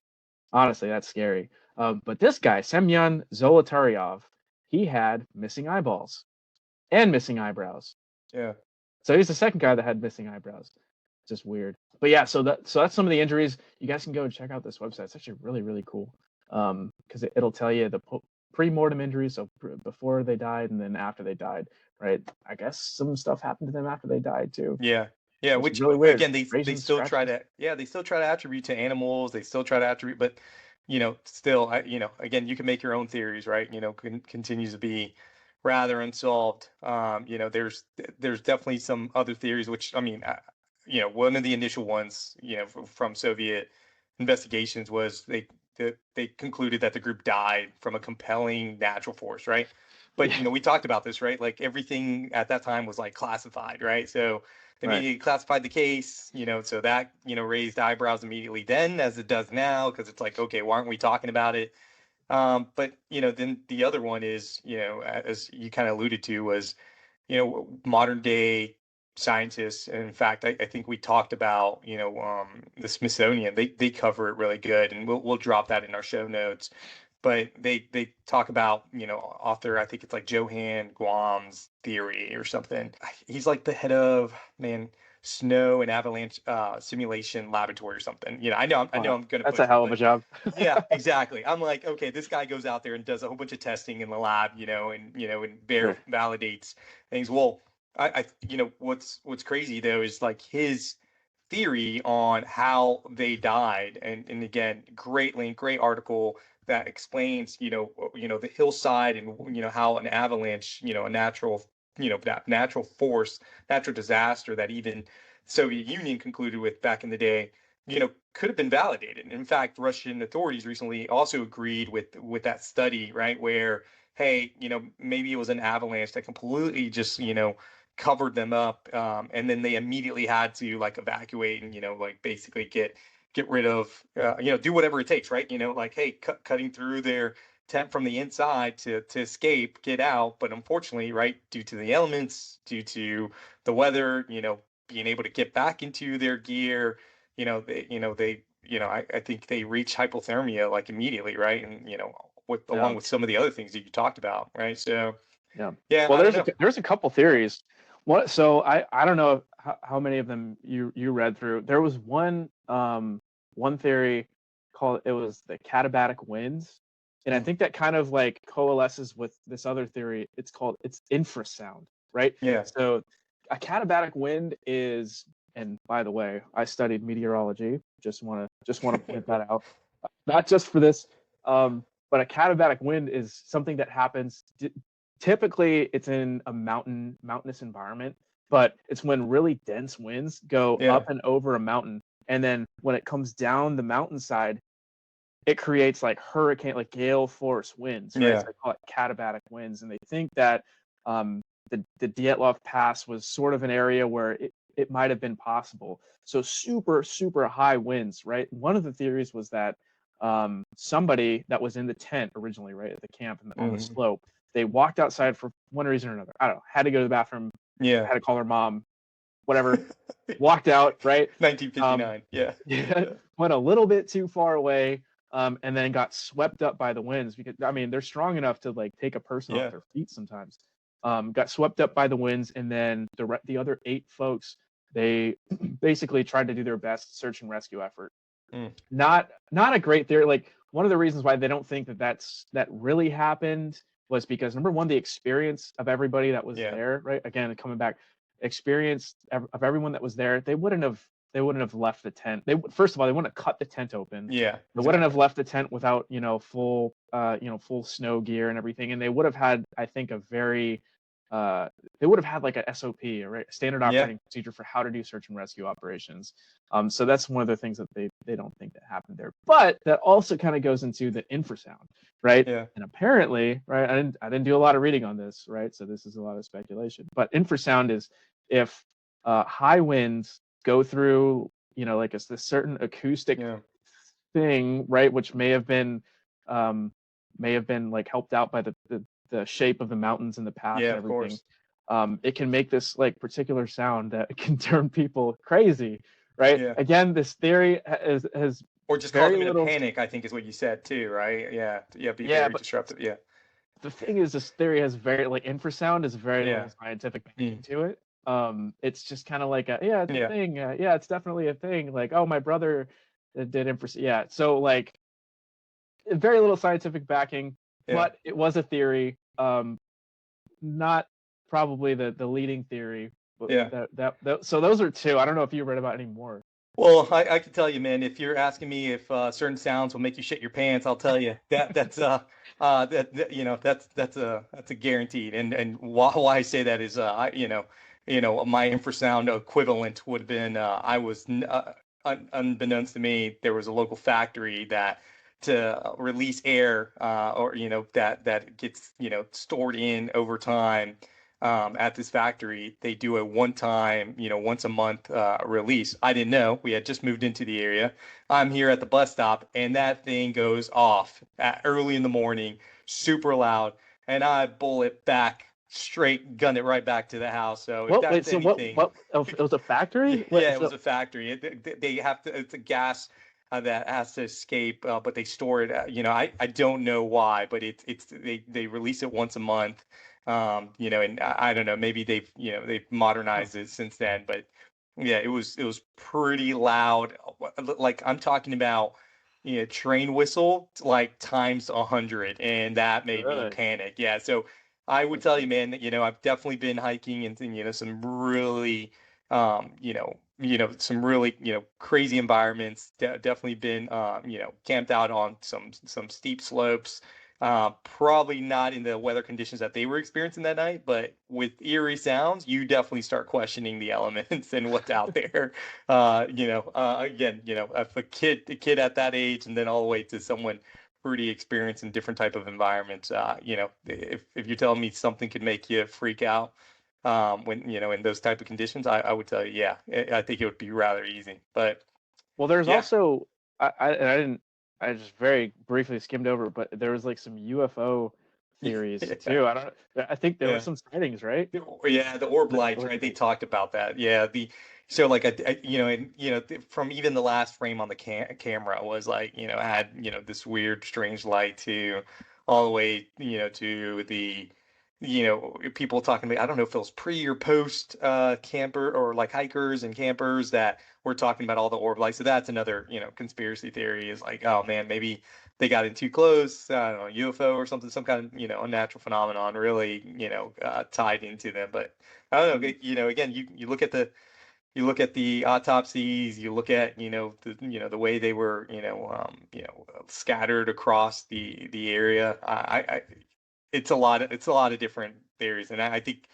Honestly, that's scary. But this guy, Semyon Zolotaryov, he had missing eyeballs and missing eyebrows. Yeah. So he's the second guy that had missing eyebrows. Just weird. But yeah, so that's some of the injuries. You guys can go and check out this website. It's actually really, really cool. Because it'll tell you the pre-mortem injuries, so before they died and then after they died, right? I guess some stuff happened to them after they died too. Yeah. Yeah, which really weird. Again, they still try to attribute to animals. They still try to attribute, but still, again, you can make your own theories, right? Continues to be rather unsolved. There's definitely some other theories, which I mean, one of the initial ones, from Soviet investigations was they concluded that the group died from a compelling natural force, right? But we talked about this, right? Like everything at that time was like classified, right? So they immediately classified the case, so that raised eyebrows immediately then, as it does now, because it's like, okay, why aren't we talking about it? But then the other one is, as you kind of alluded to, was modern day scientists. And in fact, I think we talked about the Smithsonian. They cover it really good, and we'll drop that in our show notes. But they talk about author, I think it's like Johan Guam's theory or something. He's like the head of snow and avalanche simulation laboratory or something. I know I'm gonna. That's a hell of a job. Yeah, exactly. I'm like, okay, this guy goes out there and does a whole bunch of testing in the lab, and validates things. Well, I what's crazy though is like his theory on how they died, and again, great link, great article that explains the hillside and how an avalanche, a natural that natural force, natural disaster that even Soviet Union concluded with back in the day, could have been validated. In fact, Russian authorities recently also agreed with that study, right, where hey, maybe it was an avalanche that completely just covered them up, and then they immediately had to like evacuate and like basically get rid of do whatever it takes, right? Like hey, cutting through their tent from the inside to escape, get out. But unfortunately, right, due to the elements, due to the weather, being able to get back into their gear, I think they reach hypothermia like immediately, right? And along with some of the other things that you talked about, right? So yeah. Well, there's a couple theories. So I don't know how many of them you read through. There was one theory called, it was the katabatic winds, and I think that kind of like coalesces with this other theory. It's infrasound, right? Yeah. So a katabatic wind is, and by the way, I studied meteorology. Just want to point that out, not just for this, but a katabatic wind is something that happens. Typically, it's in a mountainous environment, but it's when really dense winds go up and over a mountain, and then when it comes down the mountainside, it creates like hurricane, like gale force winds. Right? So they call it katabatic winds, and they think that the Dyatlov Pass was sort of an area where it might have been possible. So super, super high winds, right? One of the theories was that somebody that was in the tent originally, right, at the camp on the slope, they walked outside for one reason or another. I don't know, had to go to the bathroom, Yeah. had to call their mom, whatever, walked out, right? 1959. Yeah. Went a little bit too far away, and then got swept up by the winds, because I mean they're strong enough to like take a person off their feet sometimes. Got swept up by the winds, and then the other 8 folks, they basically tried to do their best search and rescue effort. Not a great theory. Like, one of the reasons why they don't think that really happened was because, number one, the experience of everybody that was there, right? Again, coming back, experience of everyone that was there, they wouldn't have left the tent. First of all, they wouldn't have cut the tent open. Yeah. They wouldn't have left the tent without, full snow gear and everything. And they would have had, I think, they would have had like a SOP, right? A standard operating procedure for how to do search and rescue operations. So that's one of the things that they don't think that happened there. But that also kind of goes into the infrasound, right? Yeah. And apparently, right, I didn't do a lot of reading on this, right? So this is a lot of speculation. But infrasound is if high winds go through, like a certain acoustic thing, right, which may have been like helped out by the shape of the mountains and the path and everything. It can make this like particular sound that can turn people crazy, right? Yeah. Again, this theory has or just cause them in a panic, I think is what you said too, right? Be very disruptive. The thing is, this theory has very, like, infrasound is very little scientific backing to it. It's just kind of like it's a thing. It's definitely a thing. Like, oh, my brother did infrasound. So like, very little scientific backing, but it was a theory. Not probably the leading theory. But so those are 2. I don't know if you read about any more. Well, I can tell you, man, if you're asking me if certain sounds will make you shit your pants, I'll tell you that's a guaranteed. And why I say that is my infrasound equivalent would have been unbeknownst to me, there was a local factory that to release air or that gets stored in over time. At this factory, they do a one-time, once a month release. I didn't know. We had just moved into the area. I'm here at the bus stop, and that thing goes off early in the morning, super loud, and I bullet back straight, gun it right back to the house. So if that's anything, what? It was a factory? It was a factory. They have to. It's a gas that has to escape, but they store it. I don't know why, but they release it once a month. And I don't know, maybe they've modernized it since then, but it was pretty loud. Like, I'm talking about, train whistle like times 100, and that made me panic. Yeah. So I would tell you, man, that, I've definitely been hiking in, some really, some really, crazy environments. Definitely been, camped out on some steep slopes. Probably not in the weather conditions that they were experiencing that night, but with eerie sounds, you definitely start questioning the elements and what's out there. Again, if a kid at that age, and then all the way to someone pretty experienced in different type of environments, if you're telling me something could make you freak out, when in those type of conditions, I would tell you, I think it would be rather easy. But there's also I just very briefly skimmed over, but there was like some UFO theories too. I think there were some sightings, right? The orb lights, right? They talked about that. So like from even the last frame on the camera was like, had this weird strange light to all the way to the people talking about, I don't know if it was pre or post camper or like hikers and campers that were talking about all the orb lights. So that's another conspiracy theory, is like, oh man, maybe they got in too close. I don't know, UFO or something, some kind of unnatural phenomenon really tied into them. But I don't know, again, you look at the autopsies, you look at the way they were scattered across the area. It's a lot of different theories, and I think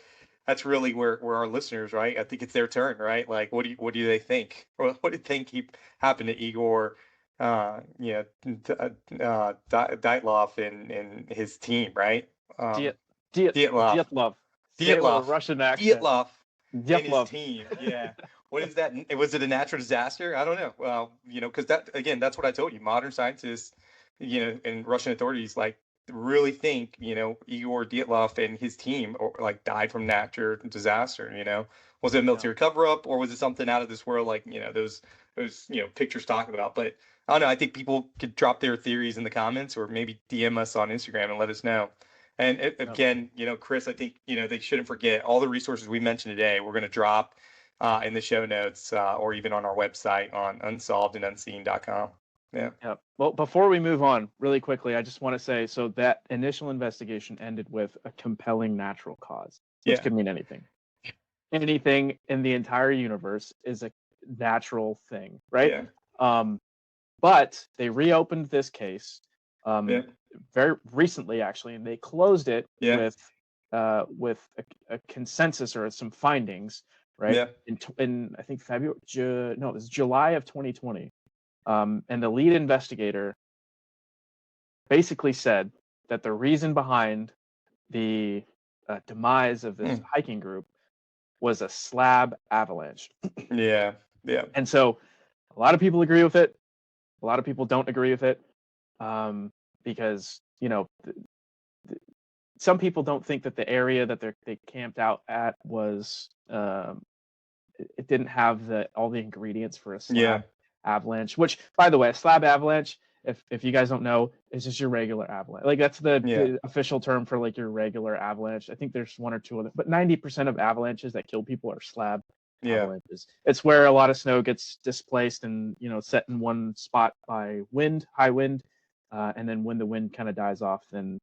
that's really where our listeners, right? I think it's their turn, right? Like, what do they think? Or what do you think happened to Igor, Dyatlov and his team, right? Dyatlov. Dyatlov. Russian accent. Dyatlov. and his Dyatlov. team. Yeah. What is that? Was it a natural disaster? I don't know. Well, because that again, that's what I told you. Modern scientists, and Russian authorities really think, Igor Dyatlov and his team like died from natural disaster. Was it a military cover up, or was it something out of this world? Like, those pictures talking about. But I don't know. I think people could drop their theories in the comments, or maybe DM us on Instagram and let us know. And again, Chris, I think, they shouldn't forget all the resources we mentioned today. We're going to drop in the show notes, or even on our website on unsolvedandunseen.com. Yeah. Yep. Well, before we move on, really quickly, I just want to say, so that initial investigation ended with a compelling natural cause, which could mean anything. Anything in the entire universe is a natural thing, right? Yeah. But they reopened this case very recently, actually, and they closed it with a consensus or some findings, right? Yeah. In I think February, it was July of 2020. And the lead investigator basically said that the reason behind the demise of this hiking group was a slab avalanche. Yeah. And so a lot of people agree with it. A lot of people don't agree with it, because, some people don't think that the area that they camped out at was, it didn't have all the ingredients for a slab avalanche, which, by the way, a slab avalanche, if you guys don't know, is just your regular avalanche. Like, that's the official term for like your regular avalanche. I think there's one or two other, but 90% of avalanches that kill people are slab avalanches. It's where a lot of snow gets displaced and, set in one spot by high wind, and then when the wind kind of dies off, then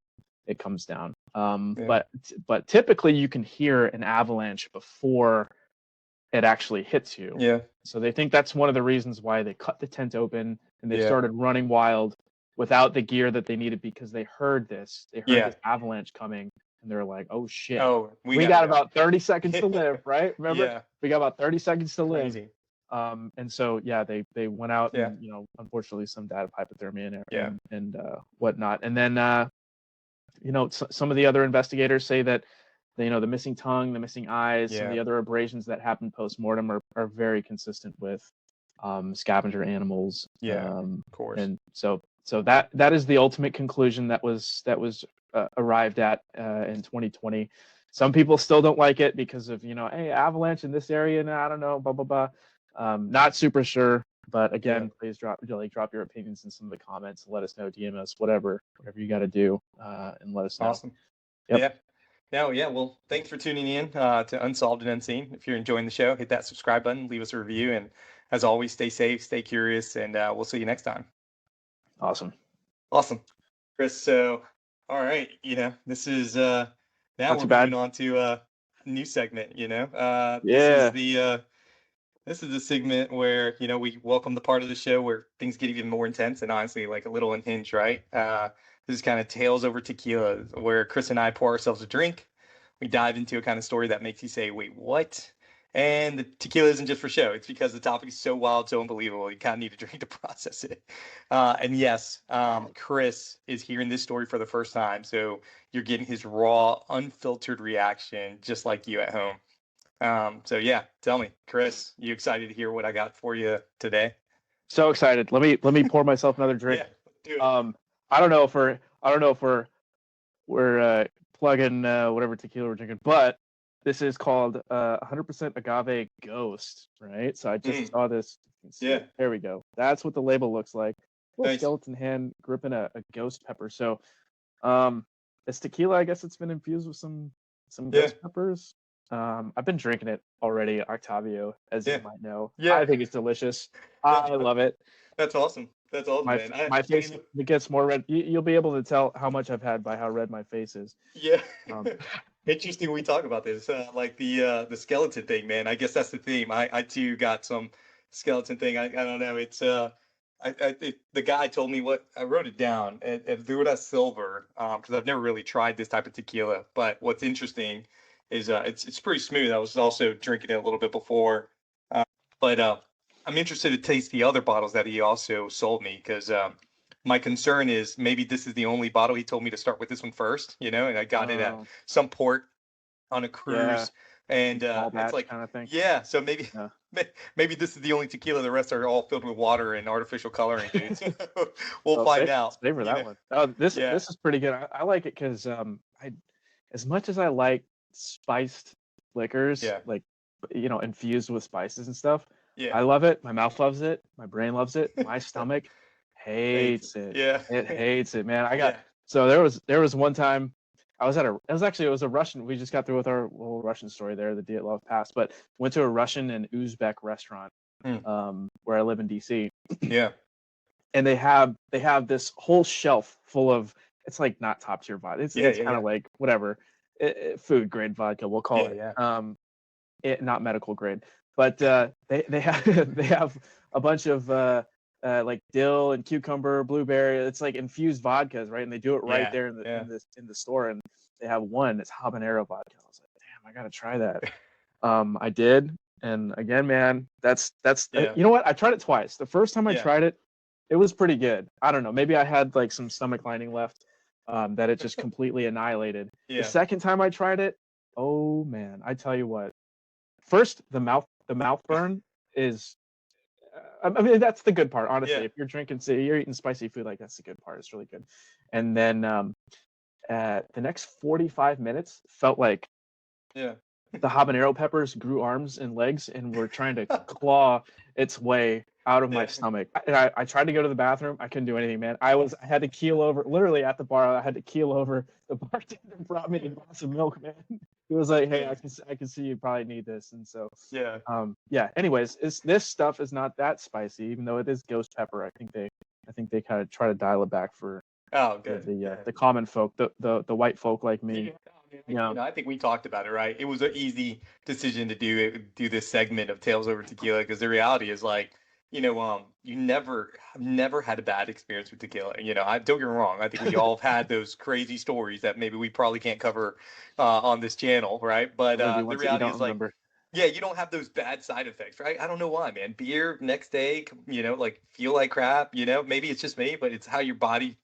it comes down. But typically you can hear an avalanche before it actually hits you. Yeah. So they think that's one of the reasons why they cut the tent open and they started running wild without the gear that they needed, because they heard this. They heard this avalanche coming, and they're like, "Oh shit! Oh, we got about 30 seconds to live, right? Remember? We got about 30 seconds to live." And so they went out, and unfortunately some died of hypothermia and whatnot. And then some of the other investigators say that the missing tongue, the missing eyes, some of the other abrasions that happened post-mortem are very consistent with scavenger animals. Of course. And so that is the ultimate conclusion that was arrived at in 2020. Some people still don't like it because of, hey, avalanche in this area, and I don't know, blah blah blah. Not super sure, but again, please drop your opinions in some of the comments. Let us know, DM us, whatever you got to do, and let us know. Awesome. Yep. Yeah. Well, thanks for tuning in to Unsolved and Unseen. If you're enjoying the show, hit that subscribe button, leave us a review, and as always, stay safe, stay curious, and we'll see you next time. Awesome, Chris. So, all right, this is now we're moving on to a new segment. This is the segment where we welcome the part of the show where things get even more intense and honestly like a little unhinged, right? This is kind of Tales Over Tequila, where Chris and I pour ourselves a drink. We dive into a kind of story that makes you say, wait, what? And the tequila isn't just for show. It's because the topic is so wild, so unbelievable. You kind of need a drink to process it. And yes, Chris is hearing this story for the first time. So you're getting his raw, unfiltered reaction, just like you at home. So yeah, tell me, Chris, you excited to hear what I got for you today? So excited. Let me pour myself another drink. Do it. I don't know if we're plugging whatever tequila we're drinking, but this is called 100% agave ghost, right? So I just saw this. There we go. That's what the label looks like. Little skeleton hand gripping a ghost pepper. So it's tequila. I guess it's been infused with some ghost peppers. I've been drinking it already, Octavio, as you might know. I think it's delicious. I love it. That's awesome. That's awesome, man. My face, it gets more red. You'll be able to tell how much I've had by how red my face is. Yeah. Interesting we talk about this, like the skeleton thing, man. I guess that's the theme. I too got some skeleton thing. I don't know. It's the guy told me what I wrote it down at Ural Silver, because I've never really tried this type of tequila. But what's interesting is it's pretty smooth. I was also drinking it a little bit before, but I'm interested to taste the other bottles that he also sold me, because my concern is maybe this is the only bottle he told me to start with this one first, and I got it at some port on a cruise And Small it's batch like, kind of thing. yeah, so maybe Yeah. maybe this is the only tequila. The rest are all filled with water and artificial coloring, dudes. We'll Well, find out. savor You that know, one. Oh, this yeah, is pretty good. I like it because I, as much as I like spiced liquors, yeah, like infused with spices and stuff, yeah. I love it. My mouth loves it. My brain loves it. My stomach Hates it. hates it. Yeah, It hates it, man. yeah, So there was one time I was it was a Russian. We just got through with our little Russian story there, the Dyatlov Pass, but went to a Russian and Uzbek restaurant mm, where I live in DC, yeah, and they have this whole shelf full of, it's like not top tier vodka. yeah, It's yeah, kind yeah, of like whatever, food grade vodka, we'll call yeah, it. yeah. Not medical grade, but they have they have a bunch of like dill and cucumber, blueberry. It's like infused vodkas, right? And they do it right Yeah, there yeah, in the store. And they have one that's habanero vodka. I was like, damn, I gotta try that. I did, and again, man, that's yeah, you know what? I tried it twice. The first time I yeah, tried it, it was pretty good. I don't know, maybe I had like some stomach lining left, that it just completely annihilated. The yeah, second time I tried it, oh man, I tell you what. First, the mouth burn is. I mean, that's the good part, honestly. yeah, If you're you're eating spicy food, like that's the good part. It's really good. And then the next 45 minutes felt like yeah, the habanero peppers grew arms and legs and were trying to claw its way out of my yeah. stomach. And I tried to go to the bathroom. I couldn't do anything, man. I had to keel over, literally at the bar. I had to keel over. The bartender brought me a glass of milk, man. He was like, "Hey, Yeah, I can see you probably need this." And so, yeah. yeah. Anyways, this stuff is not that spicy, even though it is ghost pepper. I think they kind of try to dial it back for Oh, good. Yeah. the common folk, the white folk like me. Yeah, I mean, Yeah. I think we talked about it, right? It was an easy decision to do this segment of Tales Over Tequila because the reality is like, you I've never had a bad experience with tequila. I don't get me wrong. I think we all have had those crazy stories that maybe we probably can't cover on this channel, right? But There will be the ones that you reality don't is like, remember. yeah, you don't have those bad side effects, right? I don't know why, man. Beer next day, like feel like crap, maybe it's just me, but it's how your body,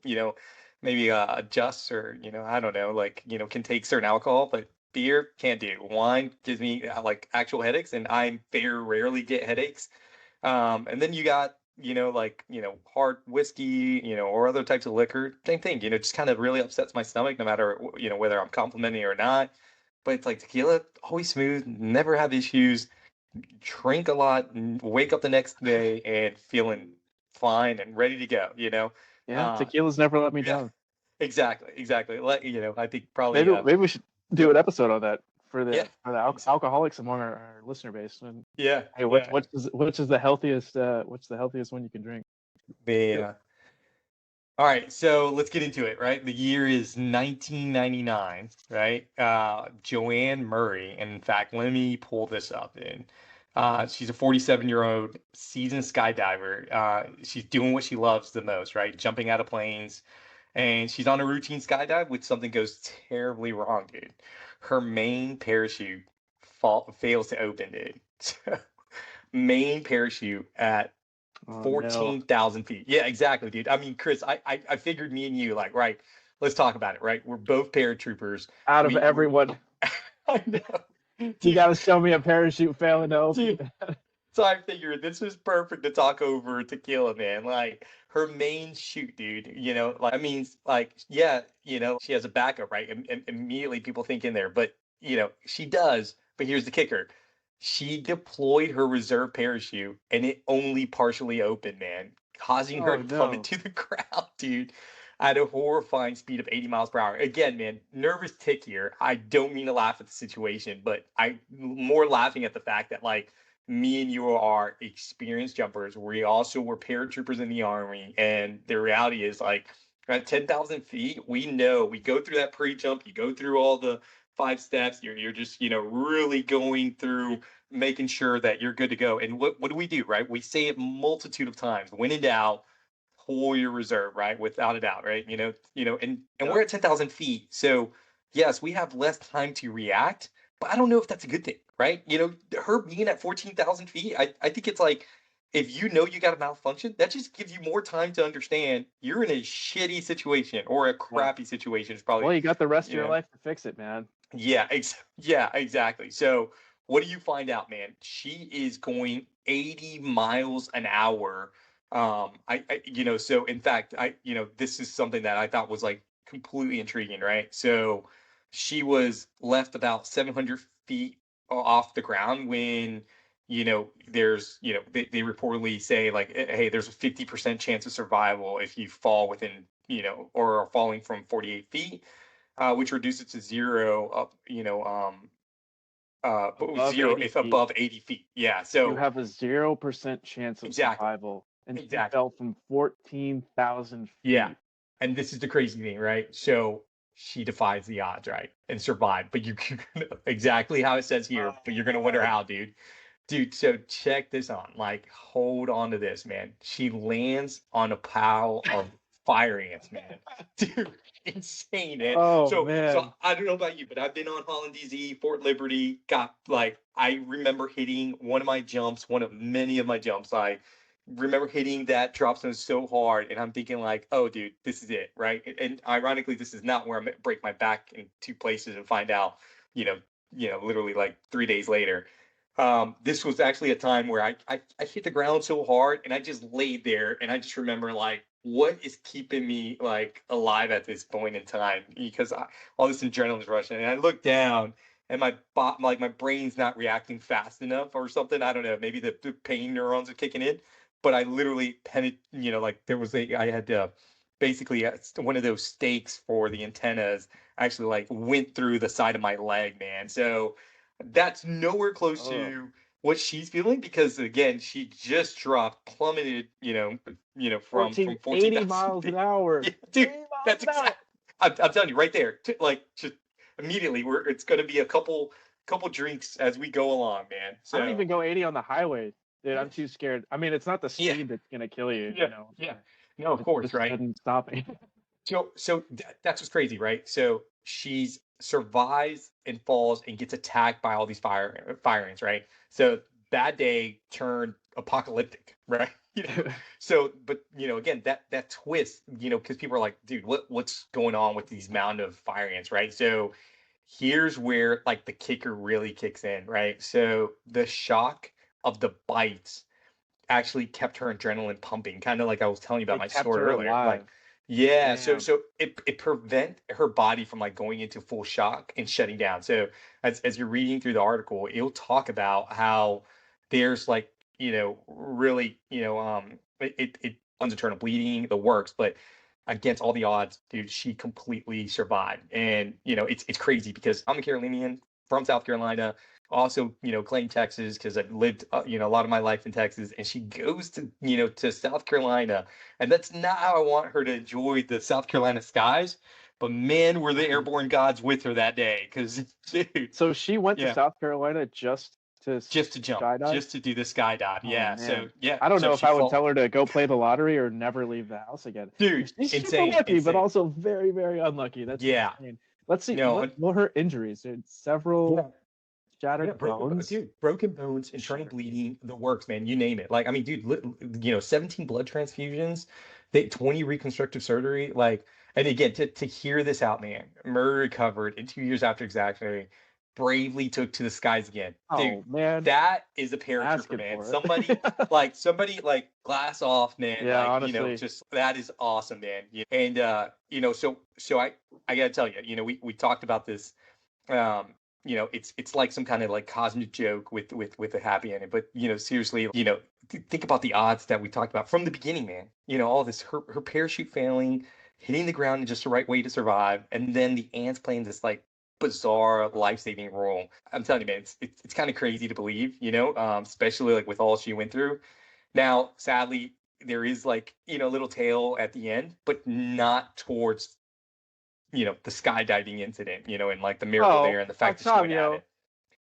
maybe adjusts or, I don't know, like, can take certain alcohol, but beer can't do. Wine gives me like actual headaches and I very rarely get headaches. And then you got, like, hard whiskey, or other types of liquor, same thing, just kind of really upsets my stomach no matter, whether I'm complimenting or not. But it's like tequila, always smooth, never have issues, drink a lot, and wake up the next day and feeling fine and ready to go. Yeah, Uh, tequila's never let me yeah, down. exactly, exactly. Like, I think probably, Maybe we should do go, an episode on that for yeah, alcoholics among our listener base. And yeah, hey, yeah. which is the healthiest what's the healthiest one you can drink? The All right, so let's get into it, right? The year is 1999, right? Joan Murray, and in fact, let me pull this up. She's a 47-year-old seasoned skydiver. She's doing what she loves the most, right? Jumping out of planes, and she's on a routine skydive, which something goes terribly wrong, dude. Her main parachute fails to open, dude. So, main parachute at Oh no. 14,000 feet. Yeah, exactly, dude. I mean, Chris, I figured me and you, like, right, let's talk about it, right? We're both paratroopers. Out of We everyone, I know, you dude, got to show me a parachute failing to open. dude. So I figured this was perfect to talk over tequila, man. Like her main shoot, dude. Like I mean, like yeah, she has a backup, right? Immediately people think in there, but she does. But here's the kicker: she deployed her reserve parachute, and it only partially opened, man, causing her Oh to plummet no. to the ground, dude. At a horrifying speed of 80 miles per hour. Again, man, nervous tick here. I don't mean to laugh at the situation, but I'm more laughing at the fact that, like, me and you are experienced jumpers. We also were paratroopers in the Army. And the reality is, like, at 10,000 feet, we know we go through that pre jump, you go through all the 5 steps, you're just, really going through making sure that you're good to go. And what do we do, right? We say it multitude of times: when in doubt, pull your reserve, right? Without a doubt, right? And Yep. we're at 10,000 feet. So yes, we have less time to react, but I don't know if that's a good thing, right? Her being at 14,000 feet, I think it's like, if you got a malfunction, that just gives you more time to understand you're in a shitty situation or a Yeah. crappy situation. It's probably, Well, you got the rest of you your know, life to fix it, man. Yeah, exactly. So what do you find out, man? She is going 80 miles an hour. So in fact, this is something that I thought was like completely intriguing, right? So she was left about 700 feet off the ground when, they reportedly say like, hey, there's a 50% chance of survival if you fall within, or are falling from 48 feet, which reduces to zero up, but Above zero 80 if feet, above 80 feet. Yeah. you So have a 0% chance of exactly, survival, and she exactly. fell from 14,000 Yeah. feet. And this is the crazy thing, right? So she defies the odds, right? And survived. But you can exactly how it says here, but you're gonna wonder how, dude. Dude, so check this on. Like, hold on to this, man. She lands on a pile of fire ants, man. Dude, insane, man. Oh So man. I don't know about you, but I've been on Holland DZ, Fort Liberty. Got like I remember hitting one of my jumps, one of many of my jumps. I remember hitting that drop zone so hard, and I'm thinking like, oh, dude, this is it, right? And ironically, this is not where I'm gonna break my back in two places and find out, you know, literally like 3 days later. This was actually a time where I hit the ground so hard and I just laid there and I just remember like what is keeping me like alive at this point in time because all this adrenaline is rushing and I look down and like my brain's not reacting fast enough or something. I don't know. Maybe the pain neurons are kicking in, but I literally like there was I had to basically one of those stakes for the antennas actually like went through the side of my leg, man. So that's nowhere close Oh, to what she's feeling because again, she just dropped, plummeted, from 80 14,000 miles an feet. hour. Yeah, dude, 80 miles that's an hour. exact. I'm telling you right there, like just immediately, it's going to be a couple drinks as we go along, man. I don't So even go 80 on the highway, dude. yeah, I'm too scared. I mean, it's not the yeah, speed that's gonna kill you, yeah, yeah. No, of it's course, the right? sudden stopping. So that's what's crazy, right? So she's survives and falls and gets attacked by all these fire ants, right? So that day turned apocalyptic, right? So, but again, that twist, because people are like, dude, what's going on with these mound of fire ants, right? So here's where like the kicker really kicks in, right? So the shock of the bites actually kept her adrenaline pumping, kind of like I was telling you about It my kept story her earlier. Like, alive. yeah, so Damn. so it prevent her body from like going into full shock and shutting down. So as you're reading through the article, it'll talk about how there's like, really, it runs internal bleeding, the works, but against all the odds, dude, she completely survived. And it's crazy because I'm a Carolinian from South Carolina, also, claim Texas because I've lived, a lot of my life in Texas. And she goes to South Carolina, and that's not how I want her to enjoy the South Carolina skies. But man, were the airborne gods with her that day? Because, dude, So she went to yeah, South Carolina just to just to jump, skydive? just to do the skydive. Oh Yeah. So man. yeah, I don't so know if she I would fall, tell her to go play the lottery or never leave the house again. dude, She's super insane, lucky, but insane. also very, very unlucky. That's Yeah. insane. Let's see No, what her injuries, dude. Several yeah. Yeah, shattered bones. dude, broken bones, internal Shattered. bleeding, the works, man. You name it. Like, I mean, dude, 17 blood transfusions, 20 reconstructive surgery. Like, and again, to hear this out, man, Murray recovered in 2 years after execution, bravely took to the skies again. Dude, Oh man, that is a I'm paratrooper, asking man. for it. Somebody like glass off, man. Yeah, Like, honestly. just that is awesome, man. And so I gotta tell you, we talked about this, um it's like some kind of like cosmic joke with a happy ending, but seriously, think about the odds that we talked about from the beginning, man. All this, her parachute failing, hitting the ground in just the right way to survive, and then the ants playing this like bizarre life-saving role. I'm telling you, man, it's kind of crazy to believe, especially like with all she went through. Now sadly, there is like a little tail at the end, but not towards the skydiving incident, and like the miracle there Oh, and the fact that she went at Octavio, it.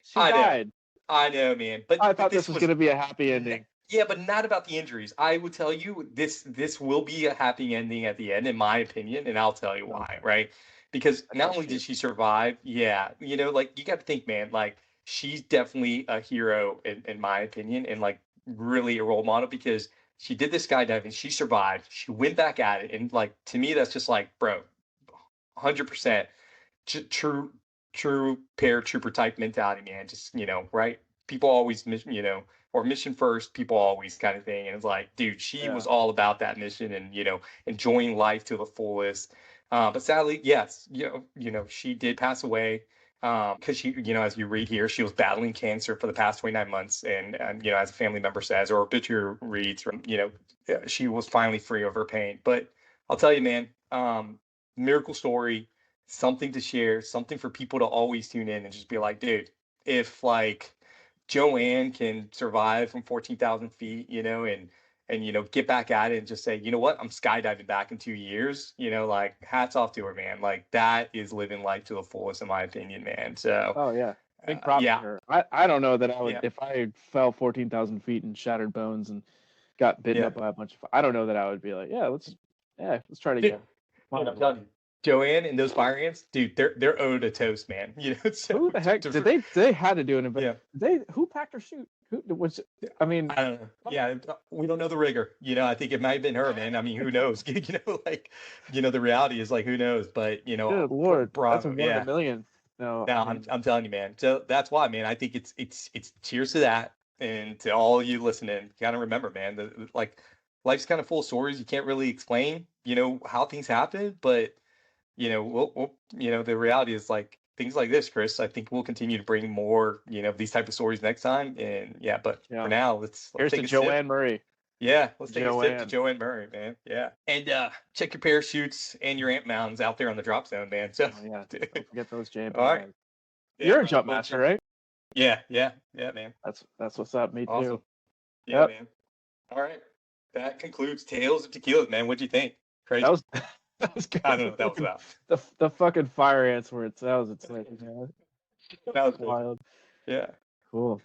she I know. died. I know, man. But I but thought this this was was gonna be a happy n- ending. yeah, but not about the injuries. I would tell you this will be a happy ending at the end, in my opinion, and I'll tell you why, Okay, right? Because I not only did appreciate she survive, yeah, like you got to think, man, like she's definitely a hero in my opinion, and like really a role model because she did this skydiving, she survived, she went back at it, and like to me, that's just like, bro, 100% true true paratrooper type mentality, man. Just, right? People always mission, or mission first, people always kind of thing. And it's like, dude, she was all about that mission and, enjoying life to the fullest. But sadly, yes, she did pass away. Because she, as you read here, she was battling cancer for the past 29 months. And as a family member says, or obituary reads, she was finally free of her pain. But I'll tell you, man, miracle story, something to share, something for people to always tune in and just be like, dude, if like Joanne can survive from 14,000 feet, and get back at it and just say, you know what, I'm skydiving back in 2 years, like hats off to her, man. Like that is living life to the fullest, in my opinion, man. So, Oh yeah, big props to her. I don't know that I would if I fell 14,000 feet and shattered bones and got bitten up by a bunch of. I don't know that I would be like, let's try it again. I'm telling you, Joanne and those fire ants, dude, they're owed a toast, man. So, who the heck did they had to do an event? Who packed her chute? Who was? I mean, I don't know. Yeah, we don't know the rigger. I think it might have been her, man. I mean, who knows? The reality is like, who knows? But good Lord, bravo, that's a 1 in a million. No, I'm telling you, man. So that's why, man. I think it's cheers to that, and to all you listening. Gotta remember, man. Like life's kind of full of stories you can't really explain. How things happen, but we'll the reality is like things like this, Chris. I think we'll continue to bring more, these type of stories next time. And but for now, let's here's take to a Joanne sip. Murray. Yeah, let's take a sip to Joanne Murray, man. Yeah, and check your parachutes and your ant mountains out there on the drop zone, man. So don't forget those jam. All right, you're a jump master, right? Yeah, man. That's what's up. Me awesome. too. Yeah, man. All right, that concludes Tales of Tequila, man. What'd you think? Crazy. That was good. I don't know what that was about. The fucking fire ants were that was insane. That was wild. Yeah. Cool.